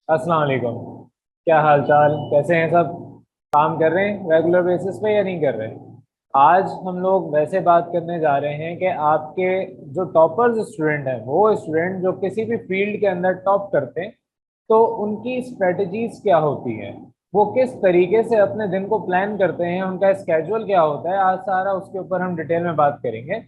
अस्सलाम वालेकुम। क्या हाल चाल, कैसे हैं सब? काम कर रहे हैं रेगुलर बेसिस पे या नहीं कर रहे हैं? आज हम लोग वैसे बात करने जा रहे हैं कि आपके जो टॉपर्स स्टूडेंट हैं, वो स्टूडेंट जो किसी भी फील्ड के अंदर टॉप करते हैं, तो उनकी स्ट्रेटजीज क्या होती हैं, वो किस तरीके से अपने दिन को प्लान करते हैं, उनका स्केड्यूल क्या होता है। आज सारा उसके ऊपर हम डिटेल में बात करेंगे।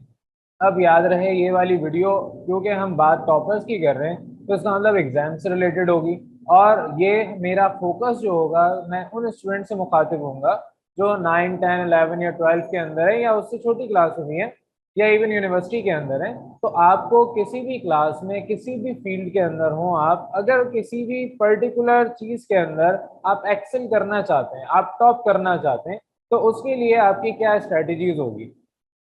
अब याद रहे ये वाली वीडियो, क्योंकि हम बात टॉपर्स की कर रहे हैं तो इसका मतलब एग्जाम से रिलेटेड होगी। और ये मेरा फोकस जो होगा, मैं उन स्टूडेंट से मुखातिब होऊंगा जो 9 10 11 या 12 के अंदर है, या उससे छोटी क्लास में भी है, या इवन यूनिवर्सिटी के अंदर है। तो आपको किसी भी क्लास में किसी भी फील्ड के अंदर हो, आप अगर किसी भी पर्टिकुलर चीज के अंदर आप एक्सेल करना चाहते हैं, आप टॉप करना चाहते हैं, तो उसके लिए आपकी क्या स्ट्रेटजीज होगी।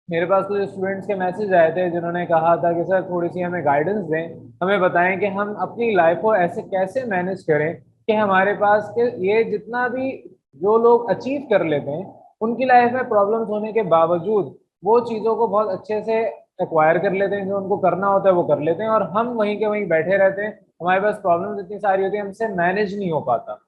मेरे पास कुछ स्टूडेंट्स के मैसेज आए थे जिन्होंने कहा था कि सर थोड़ी सी हमें गाइडेंस दें, हमें बताएं कि हम अपनी लाइफ को ऐसे कैसे मैनेज करें कि हमारे पास के ये जितना भी जो लोग अचीव कर लेते हैं, उनकी लाइफ में प्रॉब्लम्स होने के बावजूद वो चीज़ों को बहुत अच्छे से एक्वायर कर लेते हैं, जो उनको करना होता है वो कर लेते हैं, और हम वहीं के वहीं बैठे रहते हैं। हमारे पास प्रॉब्लम्स इतनी सारी होती है, हमसे मैनेज नहीं हो पाता।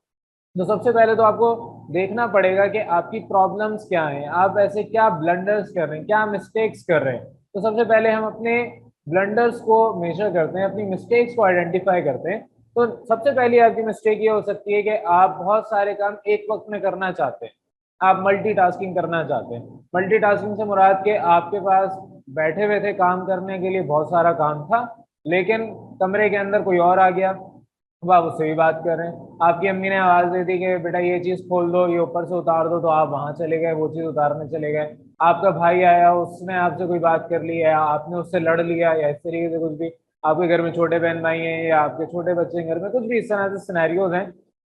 तो सबसे पहले तो आपको देखना पड़ेगा कि आपकी प्रॉब्लम्स क्या हैं, आप ऐसे क्या ब्लंडर्स कर रहे हैं, क्या मिस्टेक्स कर रहे हैं। तो सबसे पहले हम अपने ब्लंडर्स को मेजर करते हैं, अपनी मिस्टेक्स को आइडेंटिफाई करते हैं। तो सबसे पहली आपकी मिस्टेक ये हो सकती है कि आप बहुत सारे काम एक वक्त में करना चाहते हैं, आप मल्टीटास्किंग करना चाहते हैं। मल्टीटास्किंग से मुराद के आपके पास बैठे हुए थे काम करने के लिए, बहुत सारा काम था, लेकिन कमरे के अंदर कोई और आ गया। अब आप उससे भी बात कर रहे हैं, आपकी अम्मी ने आवाज दे दी कि बेटा ये चीज खोल दो, ये ऊपर से उतार दो, तो आप वहां चले गए, वो चीज उतारने चले गए। आपका भाई आया, उसने आपसे कोई बात कर ली, या आपने उससे लड़ लिया, या इस तरीके से कुछ भी। आपके घर में छोटे बहन भाई हैं, या आपके छोटे बच्चे हैं घर में, कुछ भी इस तरह से सिनेरियोज हैं।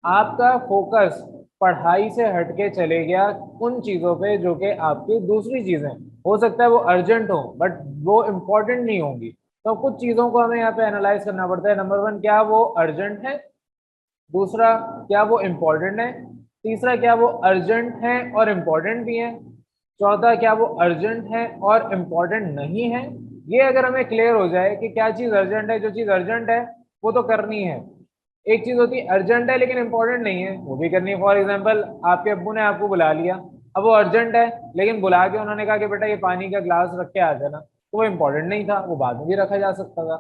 आपका फोकस पढ़ाई से हटके चले गया उन चीजों पे जो कि आपकी दूसरी चीजें, हो सकता है वो अर्जेंट हो बट वो इम्पोर्टेंट नहीं होंगी। तो कुछ चीजों को हमें यहाँ पे एनालाइज करना पड़ता है। नंबर वन, क्या वो अर्जेंट है? दूसरा, क्या वो इम्पोर्टेंट है? तीसरा, क्या वो अर्जेंट है और इम्पोर्टेंट भी है? चौथा, क्या वो अर्जेंट है और इम्पोर्टेंट नहीं है? ये अगर हमें क्लियर हो जाए कि क्या चीज़ अर्जेंट है, जो चीज़ अर्जेंट है वो तो करनी है। एक चीज़ होती है अर्जेंट है लेकिन इम्पोर्टेंट नहीं है, वो भी करनी है। फॉर एग्जाम्पल, आपके अब्बू ने आपको बुला लिया, अब वो अर्जेंट है, लेकिन बुला के उन्होंने कहा कि बेटा ये पानी का ग्लास रख के आ जाना, तो वो इम्पोर्टेंट नहीं था, वो बाद में भी रखा जा सकता था।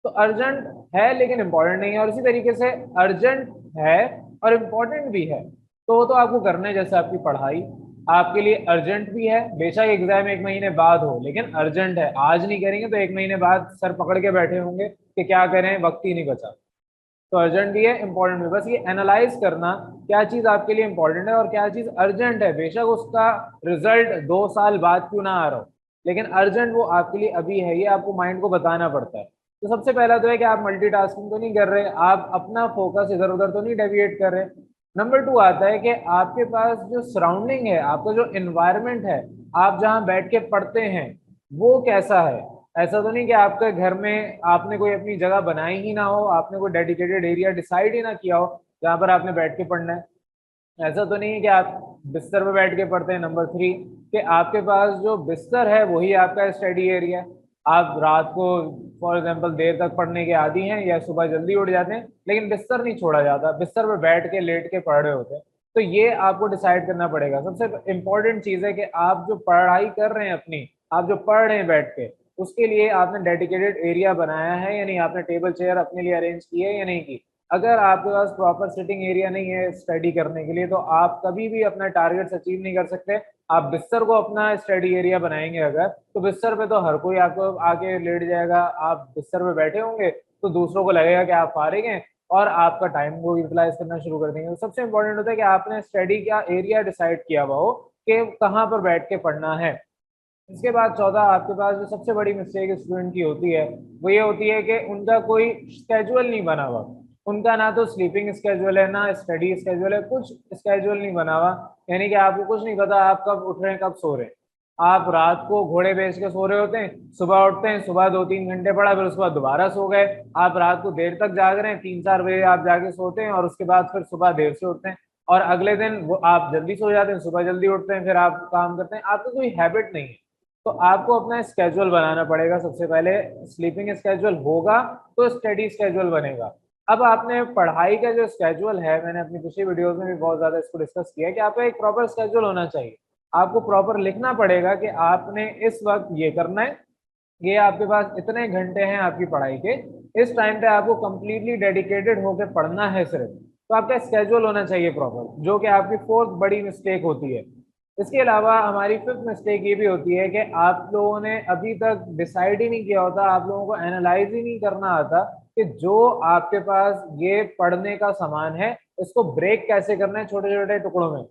तो अर्जेंट है लेकिन इम्पोर्टेंट नहीं है, और इसी तरीके से अर्जेंट है और इम्पोर्टेंट भी है, तो वो तो आपको करना है। जैसे आपकी पढ़ाई आपके लिए अर्जेंट भी है, बेशक एग्जाम एक महीने बाद हो, लेकिन अर्जेंट है। आज नहीं करेंगे तो एक महीने बाद सर पकड़ के बैठे होंगे कि क्या करें, वक्त ही नहीं बचा। तो अर्जेंट भी है, इंपॉर्टेंट भी। बस ये एनालाइज करना क्या चीज आपके लिए इंपॉर्टेंट है और क्या चीज अर्जेंट है, बेशक उसका रिजल्ट 2 साल बाद क्यों ना आ रहा हो, लेकिन अर्जेंट वो आपके लिए अभी है, ये आपको माइंड को बताना पड़ता है। तो सबसे पहला तो है कि आप मल्टीटास्किंग तो नहीं कर रहे, आप अपना फोकस इधर उधर तो नहीं डेविएट कर रहे। नंबर टू आता है कि आपके पास जो सराउंडिंग है, आपका जो एनवायरनमेंट है, आप जहाँ बैठ के पढ़ते हैं वो कैसा है। ऐसा तो नहीं कि आपके घर में आपने कोई अपनी जगह बनाई ही ना हो, आपने कोई डेडिकेटेड एरिया डिसाइड ही ना किया हो जहाँ पर आपने बैठ के पढ़ना है। ऐसा तो नहीं है कि आप बिस्तर पे बैठ के पढ़ते हैं। नंबर थ्री, कि आपके पास जो बिस्तर है वही आपका स्टडी एरिया है। आप रात को फॉर एग्जांपल देर तक पढ़ने के आदी हैं या सुबह जल्दी उठ जाते हैं, लेकिन बिस्तर नहीं छोड़ा जाता, बिस्तर पे बैठ के लेट के पढ़ रहे होते हैं। तो ये आपको डिसाइड करना पड़ेगा। सबसे इंपॉर्टेंट चीज़ है कि आप जो पढ़ाई कर रहे हैं अपनी, आप जो पढ़ रहे हैं बैठ के, उसके लिए आपने डेडिकेटेड एरिया बनाया है या नहीं, आपने टेबल चेयर अपने लिए अरेंज की है या नहीं की। अगर आपके पास प्रॉपर सिटिंग एरिया नहीं है स्टडी करने के लिए, तो आप कभी भी अपना टारगेट्स अचीव नहीं कर सकते। आप बिस्तर को अपना स्टडी एरिया बनाएंगे अगर, तो बिस्तर पे तो हर कोई आपको आके लेट जाएगा। आप बिस्तर पे बैठे होंगे तो दूसरों को लगेगा कि आप फारिग हैं और आपका टाइम को यूटिलाइज करना शुरू कर देंगे। तो सबसे इंपॉर्टेंट होता है कि आपने स्टडी का एरिया डिसाइड किया हुआ हो कि कहाँ पर बैठ के पढ़ना है। इसके बाद चौथा, आपके पास जो सबसे बड़ी मिस्टेक स्टूडेंट की होती है वो ये होती है कि उनका कोई स्केजुअल नहीं बना हुआ। उनका ना तो स्लीपिंग स्केजुअल है ना स्टडी स्केजुअल है, कुछ स्केजुअल नहीं बना हुआ। यानी कि आपको कुछ नहीं पता आप कब उठ रहे हैं कब सो रहे हैं। आप रात को घोड़े बेच के सो रहे होते हैं, सुबह उठते हैं, सुबह 2 3 घंटे पढ़ा, फिर उसके बाद दोबारा सो गए। आप रात को देर तक जाग रहे हैं, 3 4 बजे आप जाके सोते हैं, और उसके बाद फिर सुबह देर से उठते हैं। और अगले दिन वो आप जल्दी सो जाते हैं, सुबह जल्दी उठते हैं, फिर आप काम करते हैं। आपको कोई हैबिट नहीं है। तो आपको अपना स्केजुअल बनाना पड़ेगा सबसे पहले। स्लीपिंग स्केजुअल होगा तो स्टडी स्केजुअल बनेगा। अब आपने पढ़ाई का जो स्केड्यूल है, मैंने अपनी पिछली वीडियोस में भी बहुत ज्यादा इसको डिस्कस किया कि आपका एक प्रॉपर स्केड्यूल होना चाहिए। आपको प्रॉपर लिखना पड़ेगा कि आपने इस वक्त ये करना है, ये आपके पास इतने घंटे हैं आपकी पढ़ाई के, इस टाइम पे आपको कंप्लीटली डेडिकेटेड होकर पढ़ना है सिर्फ। तो आपका स्केड्यूल होना चाहिए प्रॉपर, जो कि आपकी फोर्थ बड़ी मिस्टेक होती है। इसके अलावा हमारी फिफ्थ मिस्टेक ये भी होती है कि आप लोगों ने अभी तक डिसाइड ही नहीं किया होता, आप लोगों को एनालाइज ही नहीं करना आता कि जो आपके पास ये पढ़ने का सामान है इसको ब्रेक कैसे करना है छोटे छोटे टुकड़ों में।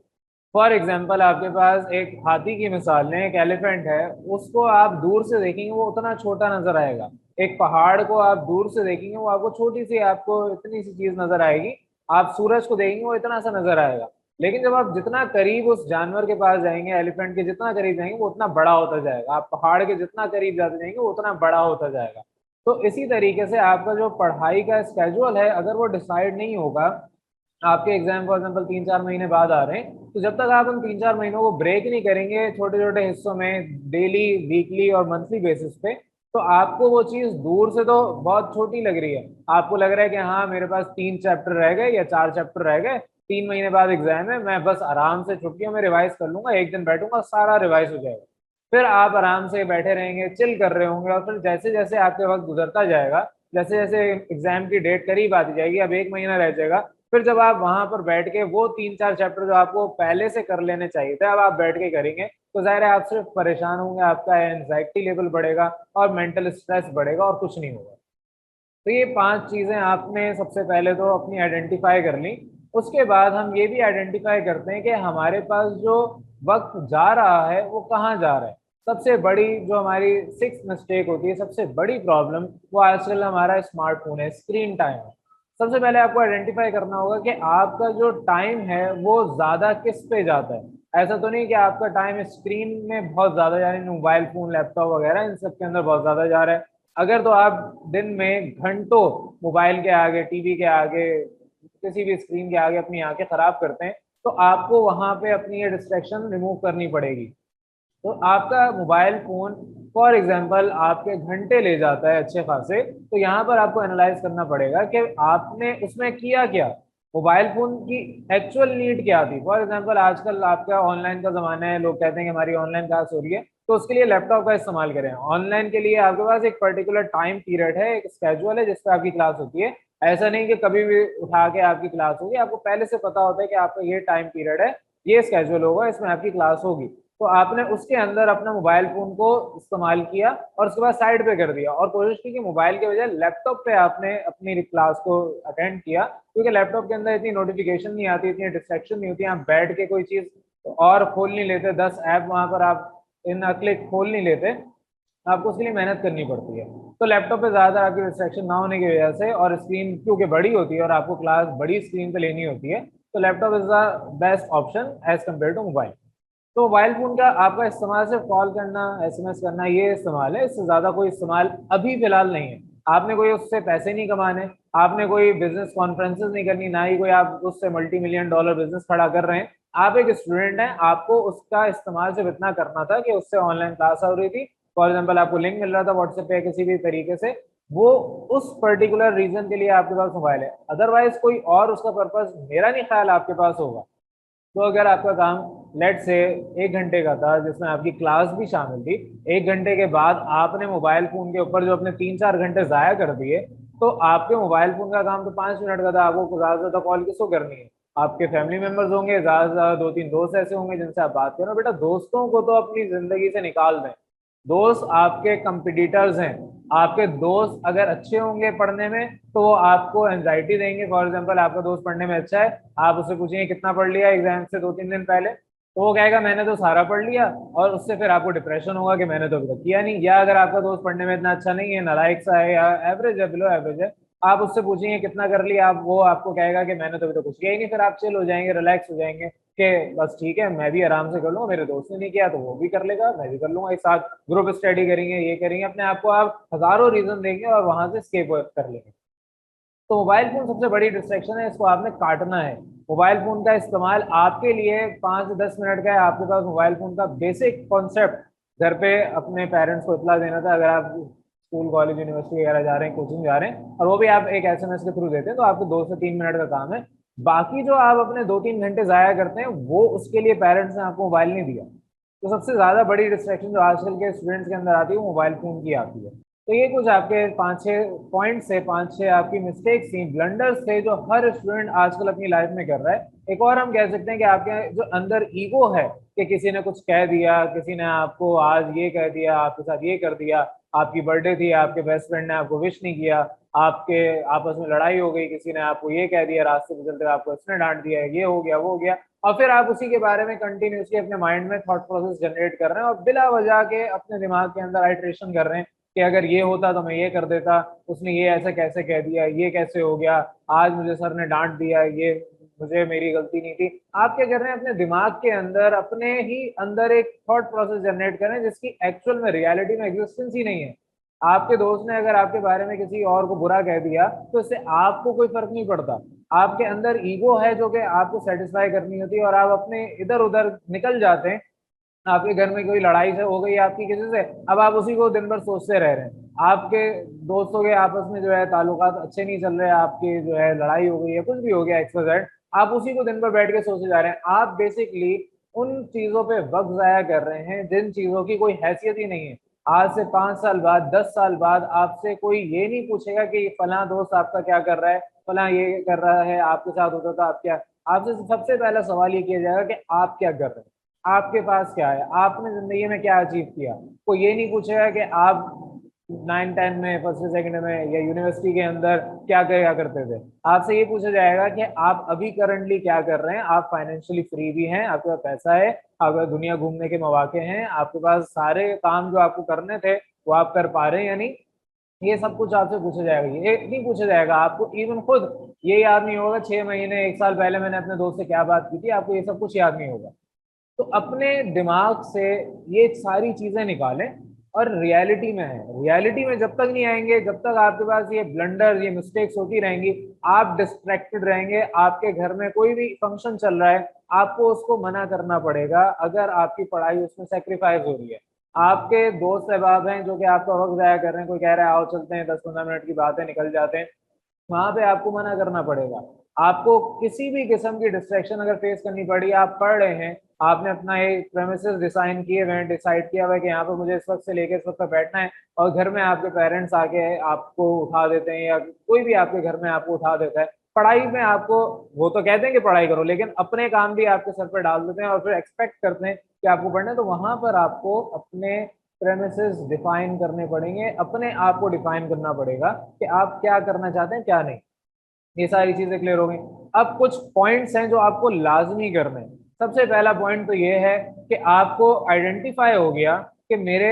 फॉर एग्जाम्पल आपके पास एक हाथी की मिसाल लें, एक एलिफेंट है, उसको आप दूर से देखेंगे वो उतना छोटा नजर आएगा। एक पहाड़ को आप दूर से देखेंगे वो आपको छोटी सी, आपको इतनी सी चीज नजर आएगी। आप सूरज को देखेंगे वो इतना सा नजर आएगा। लेकिन जब आप जितना करीब उस जानवर के पास जाएंगे, एलिफेंट के जितना करीब जाएंगे वो उतना बड़ा होता जाएगा। आप पहाड़ के जितना करीब जाते जाएंगे वो उतना बड़ा होता जाएगा। तो इसी तरीके से आपका जो पढ़ाई का स्केड्यूल है, अगर वो डिसाइड नहीं होगा, आपके एग्जाम फॉर एग्जाम्पल 3-4 महीने बाद आ रहे हैं, तो जब तक आप उन 3-4 महीनों को ब्रेक नहीं करेंगे छोटे छोटे हिस्सों में, डेली, वीकली और मंथली बेसिस पे, तो आपको वो चीज दूर से तो बहुत छोटी लग रही है। आपको लग रहा है कि हाँ मेरे पास 3 चैप्टर रह गए या 4 चैप्टर रह गए, 3 महीने बाद एग्जाम है, मैं बस आराम से छुट्टियों में रिवाइज कर लूंगा, एक दिन बैठूंगा सारा रिवाइज हो जाएगा। फिर आप आराम से बैठे रहेंगे, चिल कर रहे होंगे, और फिर जैसे जैसे आपके वक्त गुजरता जाएगा, जैसे जैसे एग्जाम की डेट करीब आती जाएगी, अब 1 महीना रह जाएगा, फिर जब आप वहां पर बैठ के वो 3-4 चैप्टर जो आपको पहले से कर लेने चाहिए थे अब आप बैठ के करेंगे, तो जाहिर है आप सिर्फ परेशान होंगे, आपका एंजाइटी लेवल बढ़ेगा और मेंटल स्ट्रेस बढ़ेगा और कुछ नहीं होगा। तो ये 5 चीजें आपने सबसे पहले तो अपनी आइडेंटिफाई कर ली। उसके बाद हम ये भी आइडेंटिफाई करते हैं कि हमारे पास जो वक्त जा रहा है वो कहाँ जा रहा है। सबसे बड़ी जो हमारी सिक्स मिस्टेक होती है, सबसे बड़ी प्रॉब्लम, वो आजकल हमारा स्मार्टफोन है, स्क्रीन टाइम है। सबसे पहले आपको आइडेंटिफाई करना होगा कि आपका जो टाइम है वो ज्यादा किस पे जाता है। ऐसा तो नहीं कि आपका टाइम स्क्रीन में बहुत ज्यादा, यानी मोबाइल फोन, लैपटॉप वगैरह इन सब के अंदर बहुत ज्यादा जा रहा है। अगर तो आप दिन में घंटों मोबाइल के आगे, टीवी के आगे, किसी भी स्क्रीन के आगे अपनी आंखें खराब करते हैं, तो आपको वहां पे अपनी ये डिस्ट्रैक्शन रिमूव करनी पड़ेगी। तो आपका मोबाइल फोन फॉर एग्जांपल आपके घंटे ले जाता है अच्छे खासे, तो यहाँ पर आपको एनालाइज करना पड़ेगा कि आपने उसमें किया क्या, मोबाइल फोन की एक्चुअल नीड क्या थी। फॉर एग्जांपल आजकल आपका ऑनलाइन का जमाना है, लोग कहते हैं कि हमारी ऑनलाइन क्लास हो रही है, तो उसके लिए लैपटॉप का इस्तेमाल करें। ऑनलाइन के लिए आपके पास एक पर्टिकुलर टाइम पीरियड है, एक स्केड्यूल है जिस पर आपकी क्लास होती है। ऐसा नहीं कि कभी भी उठा के आपकी क्लास होगी, आपको पहले से पता होता है कि आपका ये टाइम पीरियड है, ये स्केड्यूल होगा, इसमें आपकी क्लास होगी। तो आपने उसके अंदर अपना मोबाइल फोन को इस्तेमाल किया और उसके बाद साइड पे कर दिया, और कोशिश की कि मोबाइल के बजाय लैपटॉप पे आपने अपनी क्लास को अटेंड किया, क्योंकि लैपटॉप के अंदर इतनी नोटिफिकेशन नहीं आती, इतनी डिस्ट्रैक्शन नहीं होती, आप बैठ के कोई चीज और खोल नहीं लेते, 10 ऐप वहां पर आप इन क्लिक खोल नहीं लेते, आपको उसके लिए मेहनत करनी पड़ती है। तो लैपटॉप पे ज्यादा आपकी डिस्ट्रैक्शन ना होने की वजह से, और स्क्रीन क्योंकि बड़ी होती है और आपको क्लास बड़ी स्क्रीन पे लेनी होती है, तो laptop is the best option as compare to mobile. तो मोबाइल फोन का आपका इस्तेमाल सिर्फ कॉल करना, एसएमएस करना, ये इस्तेमाल है, इससे ज्यादा कोई इस्तेमाल अभी फिलहाल नहीं है। आपने कोई उससे पैसे नहीं कमाने, आपने कोई बिजनेस कॉन्फ्रेंसेस नहीं करनी, ना ही कोई आप उससे मल्टी मिलियन डॉलर बिजनेस खड़ा कर रहे हैं। आप एक स्टूडेंट हैं, आपको उसका इस्तेमाल सिर्फ इतना करना था कि उससे ऑनलाइन क्लास हो रही थी, फॉर एग्जाम्पल आपको लिंक मिल रहा था व्हाट्सएप पे किसी भी तरीके से, वो उस पर्टिकुलर रीजन के लिए आपके पास मोबाइल है। अदरवाइज कोई और उसका पर्पज मेरा नहीं ख्याल आपके पास होगा। तो अगर आपका काम लेट से 1 घंटे का था जिसमें आपकी क्लास भी शामिल थी, 1 घंटे के बाद आपने मोबाइल फोन के ऊपर जो अपने 3-4 घंटे जाया कर दिए, तो आपके मोबाइल फोन का काम तो 5 मिनट का था, आपको ज्यादा से ज्यादा कॉल किसको करनी है, आपके फैमिली मेंबर्स होंगे, ज्यादा से ज्यादा 2-3 दोस्त ऐसे होंगे जिनसे आप बात करो। बेटा दोस्तों को तो अपनी जिंदगी से निकाल दें, दोस्त आपके कंपिटिटर्स हैं। आपके दोस्त अगर अच्छे होंगे पढ़ने में तो वो आपको एंजाइटी देंगे। फॉर एग्जांपल आपका दोस्त पढ़ने में अच्छा है, आप उससे पूछेंगे कितना पढ़ लिया एग्जाम से 2-3 दिन पहले, तो वो कहेगा मैंने तो सारा पढ़ लिया, और उससे फिर आपको डिप्रेशन होगा कि मैंने तो अभी तक किया नहीं। या अगर आपका दोस्त पढ़ने में इतना अच्छा नहीं है, नालायक सा है या एवरेज है, बिलो एवरेज है, आप उससे पूछेंगे कितना कर लिया, आप वो आपको कहेगा कि मैंने तो अभी तक कुछ किया ही नहीं। फिर आप चिल हो जाएंगे, रिलैक्स हो जाएंगे कि बस ठीक है, मैं भी आराम से कर लूंगा, मेरे दोस्त ने नहीं किया तो वो भी कर लेगा, मैं भी कर लूंगा, एक साथ ग्रुप स्टडी करेंगे, ये करेंगे, अपने आप को आप हजारों रीजन देंगे और वहां से स्केप कर लेंगे। तो मोबाइल फोन सबसे बड़ी डिस्ट्रैक्शन है, इसको आपने काटना है। मोबाइल फोन का इस्तेमाल आपके लिए 5 से 10 मिनट का है। आपके पास मोबाइल फोन का बेसिक कॉन्सेप्ट घर पे अपने पेरेंट्स को इतला देना था, अगर आप स्कूल कॉलेज यूनिवर्सिटी वगैरह जा रहे हैं, कोचिंग जा रहे हैं, और वो भी आप एक एसएमएस के थ्रू देते हैं, तो आपको 2 से 3 मिनट का काम है। बाकी जो आप अपने 2-3 घंटे जाया करते हैं, वो उसके लिए पेरेंट्स ने आपको मोबाइल नहीं दिया। तो सबसे ज्यादा बड़ी डिस्ट्रैक्शन जो आजकल के स्टूडेंट्स के अंदर आती है वो मोबाइल फोन की आती है। तो ये कुछ आपके 5-6 पॉइंट्स है, 5-6 आपकी मिस्टेक्स थी, ब्लंडर्स थे जो हर स्टूडेंट आजकल अपनी लाइफ में कर रहा है। एक और हम कह सकते हैं कि आपके जो अंदर ईगो है, कि किसी ने कुछ कह दिया, किसी ने आपको आज ये कह दिया, आपके साथ ये कर दिया, आपकी बर्थडे थी, आपके बेस्ट फ्रेंड ने आपको विश नहीं किया, आपके आपस में लड़ाई हो गई, किसी ने आपको ये कह दिया, रास्ते पे चलते हुए आपको इसने डांट दिया, ये हो गया वो हो गया, और फिर आप उसी के बारे में कंटिन्यूसली अपने माइंड में थॉट प्रोसेस जनरेट कर रहे हैं और बिला वजह के अपने दिमाग के अंदर आइट्रेशन कर रहे हैं कि अगर ये होता तो मैं ये कर देता, उसने ये ऐसा कैसे कह दिया, ये कैसे हो गया, आज मुझे सर ने डांट दिया, ये मुझे मेरी गलती नहीं थी। आप क्या कर रहे हैं, अपने दिमाग के अंदर अपने ही अंदर एक थॉट प्रोसेस जनरेट कर रहे हैं जिसकी एक्चुअल में रियलिटी में एग्जिस्टेंस ही नहीं है। आपके दोस्त ने अगर आपके बारे में किसी और को बुरा कह दिया तो इससे आपको कोई फर्क नहीं पड़ता। आपके अंदर ईगो है जो कि आपको सेटिस्फाई करनी होती है, और आप अपने इधर उधर निकल जाते हैं। आपके घर में कोई लड़ाई से हो गई आपकी किसी से, अब आप उसी को दिन भर सोचते रह रहे हैं। आपके दोस्तों के आपस में जो है ताल्लुकात अच्छे नहीं चल रहे, आपकी जो है लड़ाई हो गई है, कुछ भी हो गया XYZ, आप उसी को दिन भर बैठ के सोचे जा रहे हैं। आप बेसिकली उन चीजों पे वक्त जाया कर रहे हैं जिन चीजों की कोई हैसियत ही नहीं है। आज से 5 साल बाद, 10 साल बाद आपसे कोई ये नहीं पूछेगा कि फला दोस्त आपका क्या कर रहा है, फला ये कर रहा है, आपके साथ होता था आप क्या। आपसे सबसे पहला सवाल ये किया जाएगा कि आप क्या कर रहे हैं, आपके पास क्या है, आपने जिंदगी में क्या अचीव किया। कोई ये नहीं पूछेगा कि आप 9-10 में, फर्स्ट सेकंड में या यूनिवर्सिटी के अंदर क्या क्या करते थे। आपसे ये पूछा जाएगा कि आप अभी करंटली क्या कर रहे हैं, आप फाइनेंशियली फ्री भी हैं, आपके पास पैसा है, आपके पास दुनिया घूमने के मौके हैं, आपके पास सारे काम जो आपको करने थे वो आप कर पा रहे हैं या नहीं। ये सब कुछ आपसे पूछा जाएगा, ये नहीं पूछा जाएगा आपको इवन खुद ये याद नहीं होगा 6 महीने 1 साल पहले मैंने अपने दोस्त से क्या बात की थी, आपको ये सब कुछ याद नहीं होगा। तो अपने दिमाग से ये सारी चीजें निकालें और रियलिटी में है। रियलिटी में जब तक नहीं आएंगे, जब तक आपके पास ये ब्लंडर, ये मिस्टेक्स होती रहेंगी, आप डिस्ट्रैक्टेड रहेंगे। आपके घर में कोई भी फंक्शन चल रहा है, आपको उसको मना करना पड़ेगा अगर आपकी पढ़ाई उसमें सेक्रीफाइस हो रही है। आपके दोस्त अहबाब हैं जो कि आपका वक्त जाया कर रहे हैं, कोई कह रहा है आओ चलते हैं, 10-15 मिनट की बात है, निकल जाते हैं, वहां पे आपको मना करना पड़ेगा। आपको किसी भी किस्म की डिस्ट्रैक्शन अगर फेस करनी पड़ी, आप पढ़ रहे हैं, आपने अपना एक प्रेमिसेस डिजाइन किए हुए हैं, डिसाइड किया हुआ है कि यहाँ पे मुझे इस वक्त से लेकर इस वक्त तक बैठना है, और घर में आपके पेरेंट्स आके आपको उठा देते हैं या कोई भी आपके घर में आपको उठा देता है पढ़ाई में आपको, वो तो कहते हैं कि पढ़ाई करो, लेकिन अपने काम भी आपके सर पर डाल देते हैं और फिर एक्सपेक्ट करते हैं कि आपको पढ़ना है। तो वहां पर आपको अपने प्रेमिसेस डिफाइन करने पड़ेंगे, अपने आप को डिफाइन करना पड़ेगा कि आप क्या करना चाहते हैं क्या नहीं। ये सारी चीजें क्लियर हो गई। अब कुछ पॉइंट्स हैं जो आपको लाजमी करने हैं। सबसे पहला पॉइंट तो ये है कि आपको आइडेंटिफाई हो गया कि मेरे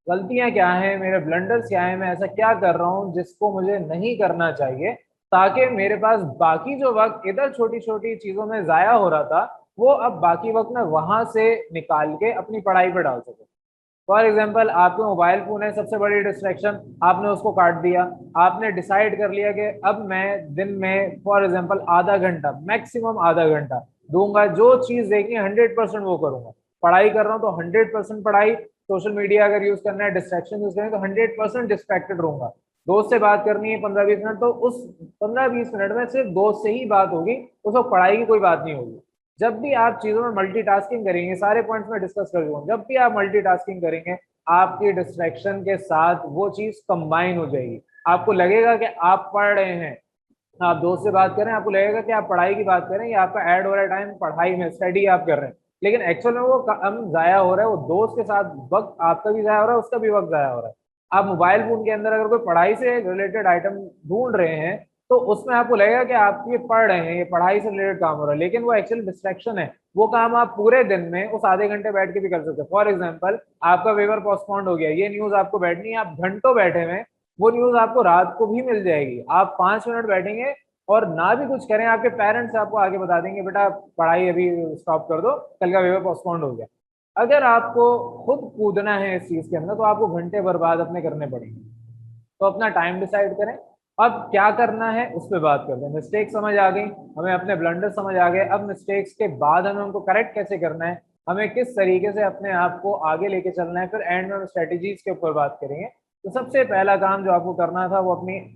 गलतियां क्या हैं, मेरे ब्लंडर्स क्या हैं, मैं ऐसा क्या कर रहा हूं जिसको मुझे नहीं करना चाहिए, ताकि मेरे पास बाकी जो वक्त इधर छोटी छोटी चीजों में जाया हो रहा था, वो अब बाकी वक्त मैं वहां से निकाल के अपनी पढ़ाई पे डाल सकूं। फॉर एग्जाम्पल आपके मोबाइल फोन है सबसे बड़ी डिस्ट्रैक्शन, आपने उसको काट दिया। आपने डिसाइड कर लिया कि अब मैं दिन में फॉर एग्जाम्पल आधा घंटा, मैक्सिमम आधा घंटा दूंगा, जो चीज देखनी है 100% वो करूंगा। पढ़ाई कर रहा हूँ तो 100% पढ़ाई, सोशल मीडिया अगर यूज करना है, डिस्ट्रैक्शन यूज करना है तो 100% डिस्ट्रैक्टेड रहूंगा। दोस्त से बात करनी है 15-20 मिनट, तो उस 15-20 मिनट में सिर्फ दोस्त से ही बात होगी, उसको पढ़ाई की कोई बात नहीं होगी। जब भी आप चीजों में मल्टीटास्किंग करेंगे, सारे पॉइंट्स में डिस्कस कर दूंगा, जब भी आप मल्टीटास्किंग करेंगे आपकी डिस्ट्रैक्शन के साथ वो चीज कंबाइन हो जाएगी। आपको लगेगा कि आप पढ़ रहे हैं, आप दोस्त से बात करें, आपको लगेगा कि आप पढ़ाई की बात करें, या आपका ऐड हो रहा है टाइम पढ़ाई में, स्टडी आप कर रहे हैं, लेकिन एक्चुअल में वो कम जाया हो रहा है, वो दोस्त के साथ वक्त आपका भी जाया हो रहा है, उसका भी वक्त जाया हो रहा है। आप मोबाइल फोन के अंदर अगर कोई पढ़ाई से रिलेटेड आइटम ढूंढ रहे हैं तो उसमें आपको लगेगा कि आप ये पढ़ रहे हैं, ये पढ़ाई से रिलेटेड काम हो रहा है, लेकिन वो एक्चुअल डिस्ट्रैक्शन है। वो काम आप पूरे दिन में उस आधे घंटे बैठ के भी कर सकते हैं। फॉर एग्जाम्पल आपका पेपर पोस्टपोन्ड हो गया, ये न्यूज आपको बैठनी है, आप घंटों बैठे हुए, वो न्यूज आपको रात को भी मिल जाएगी। आप 5 मिनट बैठेंगे और ना भी कुछ करें, आपके पेरेंट्स आपको आगे बता देंगे बेटा पढ़ाई अभी स्टॉप कर दो, कल का पेपर पोस्टपोन्ड हो गया। अगर आपको खुद कूदना है इस चीज के अंदर तो आपको घंटे बर्बाद अपने करने पड़ेंगे। तो अपना टाइम डिसाइड करें। अब क्या करना है उस पर बात करते हैं। मिस्टेक समझ आ गई, हमें अपने ब्लंडर समझ आ गए। अब मिस्टेक्स के बाद हमें उनको करेक्ट कैसे करना है, हमें किस तरीके से अपने आप को आगे लेके चलना है, फिर एंड में स्ट्रेटेजीज के ऊपर बात करेंगे तो सबसे पहला काम जो आपको करना था वो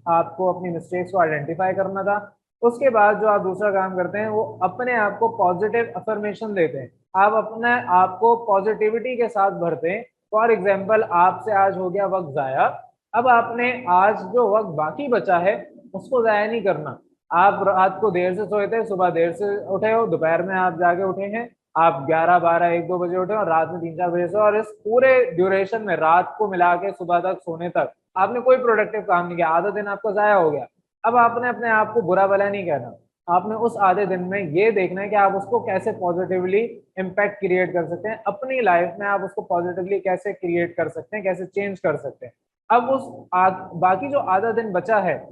आपको अपनी मिस्टेक्स को आइडेंटिफाई करना था। उसके बाद जो आप दूसरा काम करते हैं वो अपने आप को पॉजिटिव अफर्मेशन देते हैं। आप अपने आप को पॉजिटिविटी के साथ भरते हैं। फॉर एग्जाम्पल, आपसे आज हो गया वक्त जाया, अब आपने आज जो वक्त बाकी बचा है उसको जाया नहीं करना। आप रात को देर से सोए थे, सुबह देर से उठे हो, दोपहर में आप जाके उठे हैं, आप 11 12 1 2 बजे उठे और रात में 3 4 बजे से, और इस पूरे ड्यूरेशन में रात को मिला के सुबह तक सोने तक आपने कोई प्रोडक्टिव काम नहीं किया, आधा दिन आपका जाया हो गया। अब आपने अपने आप को बुरा भला नहीं कहना, आपने उस आधे दिन में ये देखना है कि आप उसको कैसे पॉजिटिवली इम्पैक्ट क्रिएट कर सकते हैं अपनी लाइफ में, आप उसको पॉजिटिवली कैसे क्रिएट कर सकते हैं, कैसे चेंज कर सकते हैं। अब बाकी जो आधा दिन बचा है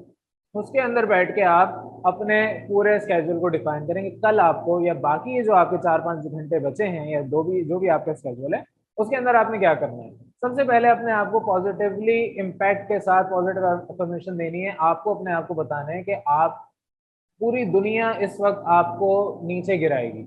उसके अंदर बैठ के आप अपने पूरे स्केड्यूल को डिफाइन करेंगे। कल आपको या बाकी जो आपके 4 5 घंटे बचे हैं या जो भी आपका स्केड्यूल है उसके अंदर आपने क्या करना है। सबसे पहले अपने आप को पॉजिटिवली इम्पैक्ट के साथ पॉजिटिव इंफॉर्मेशन देनी है। आपको अपने आप को बताना है कि आप पूरी दुनिया इस वक्त आपको नीचे गिराएगी,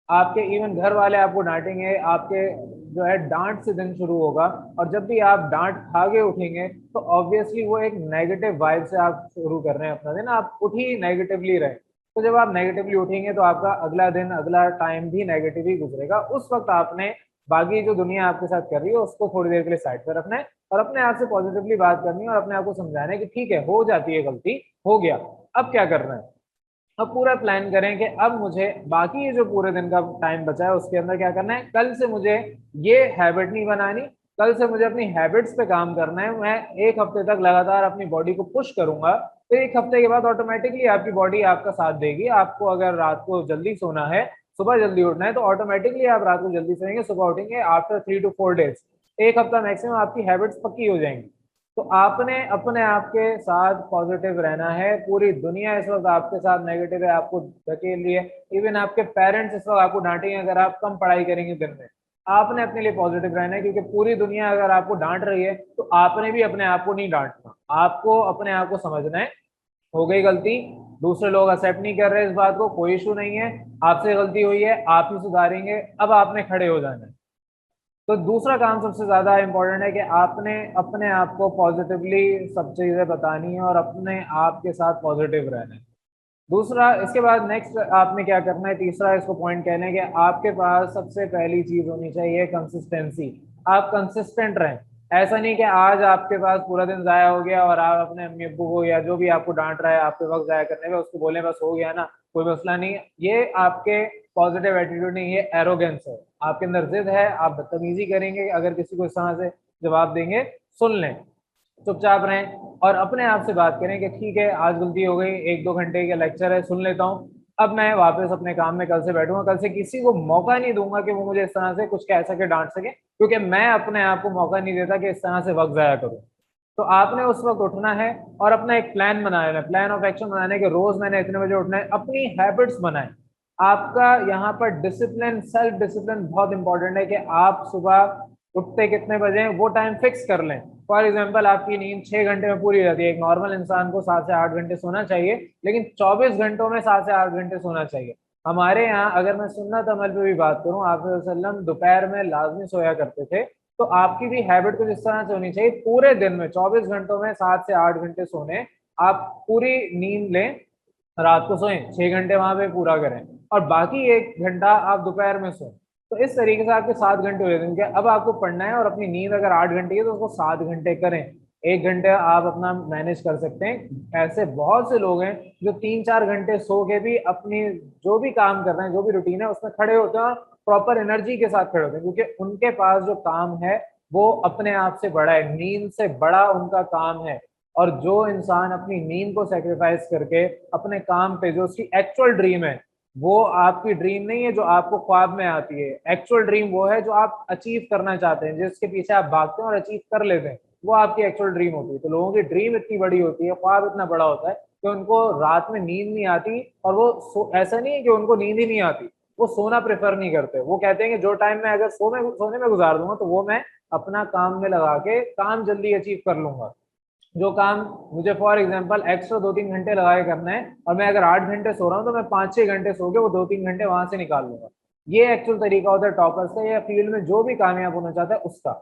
आपके इवन घर वाले आपको डांटेंगे, आपके जो है डांट से दिन शुरू होगा। और जब भी आप डांट खा के उठेंगे तो ऑब्वियसली वो एक नेगेटिव वाइब से आप शुरू कर रहे हैं अपना दिन, आप उठ ही नेगेटिवली रहे। तो जब आप नेगेटिवली उठेंगे तो आपका अगला दिन अगला टाइम भी नेगेटिव ही गुजरेगा। उस वक्त आपने बाकी जो दुनिया आपके साथ कर रही है उसको थोड़ी देर के लिए साइड पर रखना है और अपने आप से पॉजिटिवली बात करनी है और अपने आप को समझाना है कि ठीक है, हो जाती है गलती, हो गया, अब क्या करना है। अब पूरा प्लान करें कि अब मुझे बाकी ये जो पूरे दिन का टाइम बचा है उसके अंदर क्या करना है। कल से मुझे ये हैबिट नहीं बनानी, कल से मुझे अपनी हैबिट्स पे काम करना है। मैं 1 हफ्ते तक लगातार अपनी बॉडी को पुश करूंगा, तो 1 हफ्ते के बाद ऑटोमेटिकली आपकी बॉडी आपका साथ देगी। आपको अगर रात को जल्दी सोना है, सुबह जल्दी उठना है, तो ऑटोमेटिकली आप रात को जल्दी सोएंगे, सुबह उठेंगे। आफ्टर 3 to 4 days, 1 हफ्ता मैक्सिमम, आपकी हैबिट्स पक्की हो जाएंगी। तो आपने अपने आप के साथ पॉजिटिव रहना है। पूरी दुनिया इस वक्त आपके साथ नेगेटिव है, आपको धकेल रही है। इवन आपके पेरेंट्स इस वक्त आपको डांटेंगे अगर आप कम पढ़ाई करेंगे दिन में। आपने अपने लिए पॉजिटिव रहना है, क्योंकि पूरी दुनिया अगर आपको डांट रही है तो आपने भी अपने आप को नहीं डांटना। आपको अपने आप को समझना है, हो गई गलती, दूसरे लोग एक्सेप्ट नहीं कर रहे इस बात को, कोई इशू नहीं है, आपसे गलती हुई है, आप ही सुधारेंगे। अब आपने खड़े हो जाना है। तो दूसरा काम सबसे ज्यादा इंपॉर्टेंट है कि आपने अपने आप को पॉजिटिवली सब चीजें बतानी है और अपने आप के साथ पॉजिटिव रहना है। दूसरा, इसके बाद नेक्स्ट आपने क्या करना है, तीसरा इसको पॉइंट कहने कि आपके पास सबसे पहली चीज होनी चाहिए कंसिस्टेंसी। आप कंसिस्टेंट रहें। ऐसा नहीं कि आज आपके पास पूरा दिन जाया हो गया और आप अपने अम्मी अब्बू को या जो भी आपको डांट रहा है आपके वक्त जाया करने में उसको बोले बस हो गया ना, कोई मसला नहीं है। ये आपके पॉजिटिव एटीट्यूड नहीं, ये एरोगेंस है। आपके अंदर जिद है, आप बदतमीजी करेंगे अगर किसी को इस तरह से जवाब देंगे। सुन लें, चुपचाप रहें और अपने आप से बात करें कि ठीक है, आज गलती हो गई, 1 2 घंटे का लेक्चर है, सुन लेता हूँ, अब मैं वापस अपने काम में कल से बैठूंगा। कल से किसी को मौका नहीं दूंगा कि वो मुझे इस तरह से कुछ कह सके, डांट सके, क्योंकि मैं अपने आप को मौका नहीं देता कि इस तरह से वक्त जाया करूँ। तो आपने उस वक्त उठना है और अपना एक प्लान बनाना है, प्लान ऑफ एक्शन बनाने के, रोज मैंने इतने बजे उठना है, अपनी हैबिट्स बनाएं। आपका यहाँ पर डिसिप्लिन, सेल्फ डिसिप्लिन बहुत इंपॉर्टेंट है कि आप सुबह उठते कितने बजे हैं वो टाइम फिक्स कर लें। फॉर एग्जाम्पल, आपकी नींद 6 घंटे में पूरी हो जाती है, एक नॉर्मल इंसान को 7 से 8 घंटे सोना चाहिए, लेकिन 24 घंटों में 7 से 8 घंटे सोना चाहिए। हमारे यहाँ अगर मैं सुन्नत अमल पे भी बात करूँ, आप वसल्लम दोपहर में लाजमी सोया करते थे। तो आपकी भी हैबिट कुछ इस तरह से होनी चाहिए, पूरे दिन में 24 घंटों में 7 से 8 घंटे सोने। आप पूरी नींद लें, रात को सोएं, 6 घंटे वहां पे पूरा करें और बाकी 1 घंटा आप दोपहर में सोएं। तो इस तरीके से आपके 7 घंटे हो जाते हैं। अब आपको पढ़ना है और अपनी नींद अगर 8 घंटे है तो उसको 7 घंटे करें, 1 घंटे आप अपना मैनेज कर सकते हैं। ऐसे बहुत से लोग हैं जो 3 4 घंटे सो के भी अपनी जो भी काम कर रहे हैं, जो भी रूटीन है उसमें खड़े होते हैं, प्रॉपर एनर्जी के साथ खड़े होते हैं, क्योंकि उनके पास जो काम है वो अपने आप से बड़ा है, नींद से बड़ा उनका काम है। और जो इंसान अपनी नींद को सेक्रीफाइस करके अपने काम पे, जो उसकी एक्चुअल ड्रीम है, वो आपकी ड्रीम नहीं है जो आपको ख्वाब में आती है, एक्चुअल ड्रीम वो है जो आप अचीव करना चाहते हैं, जिसके पीछे आप भागते हैं और अचीव कर लेते हैं, वो आपकी एक्चुअल ड्रीम होती है। तो लोगों की ड्रीम इतनी बड़ी होती है, ख्वाब इतना बड़ा होता है कि उनको रात में नींद नहीं आती। और वो ऐसा नहीं है कि उनको नींद ही नहीं आती, वो सोना प्रेफर नहीं करते। वो कहते हैं कि जो टाइम मैं अगर सोने में गुजार दूंगा तो वो मैं अपना काम में लगा के काम जल्दी अचीव कर लूंगा। जो काम मुझे फॉर एग्जांपल एक्स्ट्रा 2 3 घंटे लगा के करना है और मैं अगर 8 घंटे सो रहा हूँ तो मैं 5 6 घंटे सो के वो 2 3 घंटे वहां से निकाल लूंगा। ये एक्चुअल तरीका होता है टॉपर्स का या फील्ड में जो भी कामयाब होना चाहता है उसका।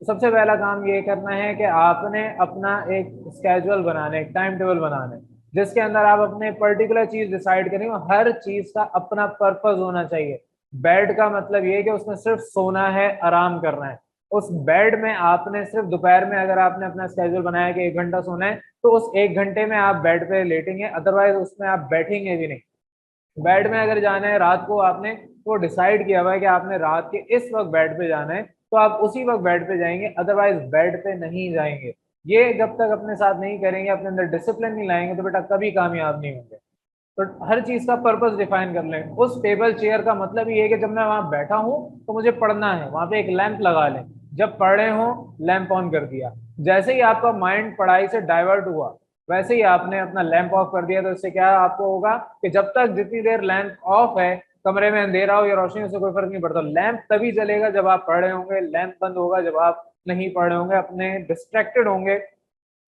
तो सबसे पहला काम ये करना है कि आपने अपना एक स्केड्यूल बनाना है, एक टाइम टेबल बनाना है, जिसके अंदर आप अपने पर्टिकुलर चीज डिसाइड करेंगे। हर चीज का अपना पर्पस होना चाहिए। बेड का मतलब ये है कि उसमें सिर्फ सोना है, आराम करना है। उस बेड में आपने सिर्फ दोपहर में अगर आपने अपना स्केड्यूल बनाया कि 1 घंटा सोना है, तो उस 1 घंटे में आप बेड पे लेटेंगे, अदरवाइज उसमें आप बैठेंगे भी नहीं। बेड में अगर जाना है रात को, आपने वो डिसाइड किया हुआ है कि आपने रात के इस वक्त बेड पे जाना है, तो आप उसी वक्त बेड पे जाएंगे, अदरवाइज बेड पे नहीं जाएंगे। ये जब तक अपने साथ नहीं करेंगे, अपने अंदर डिसिप्लिन नहीं लाएंगे, तो बेटा कभी कामयाब नहीं होंगे। तो हर चीज का पर्पस डिफाइन कर लें। उस टेबल चेयर का मतलब ये है कि जब मैं वहां बैठा हूं तो मुझे पढ़ना है, वहां पे एक लैंप लगा लें। जब पढ़ रहे हो, लैंप ऑन कर दिया। जैसे ही आपका माइंड पढ़ाई से डाइवर्ट हुआ, वैसे ही आपने अपना लैंप ऑफ कर दिया। तो इससे क्या आपको होगा कि जब तक जितनी देर लैंप ऑफ है, कमरे में अंधेरा हो या रोशनी, उससे कोई फर्क नहीं पड़ता। लैंप तभी जलेगा जब आप पढ़ रहे होंगे, लैंप बंद होगा जब आप नहीं पढ़ रहे होंगे, अपने डिस्ट्रैक्टेड होंगे,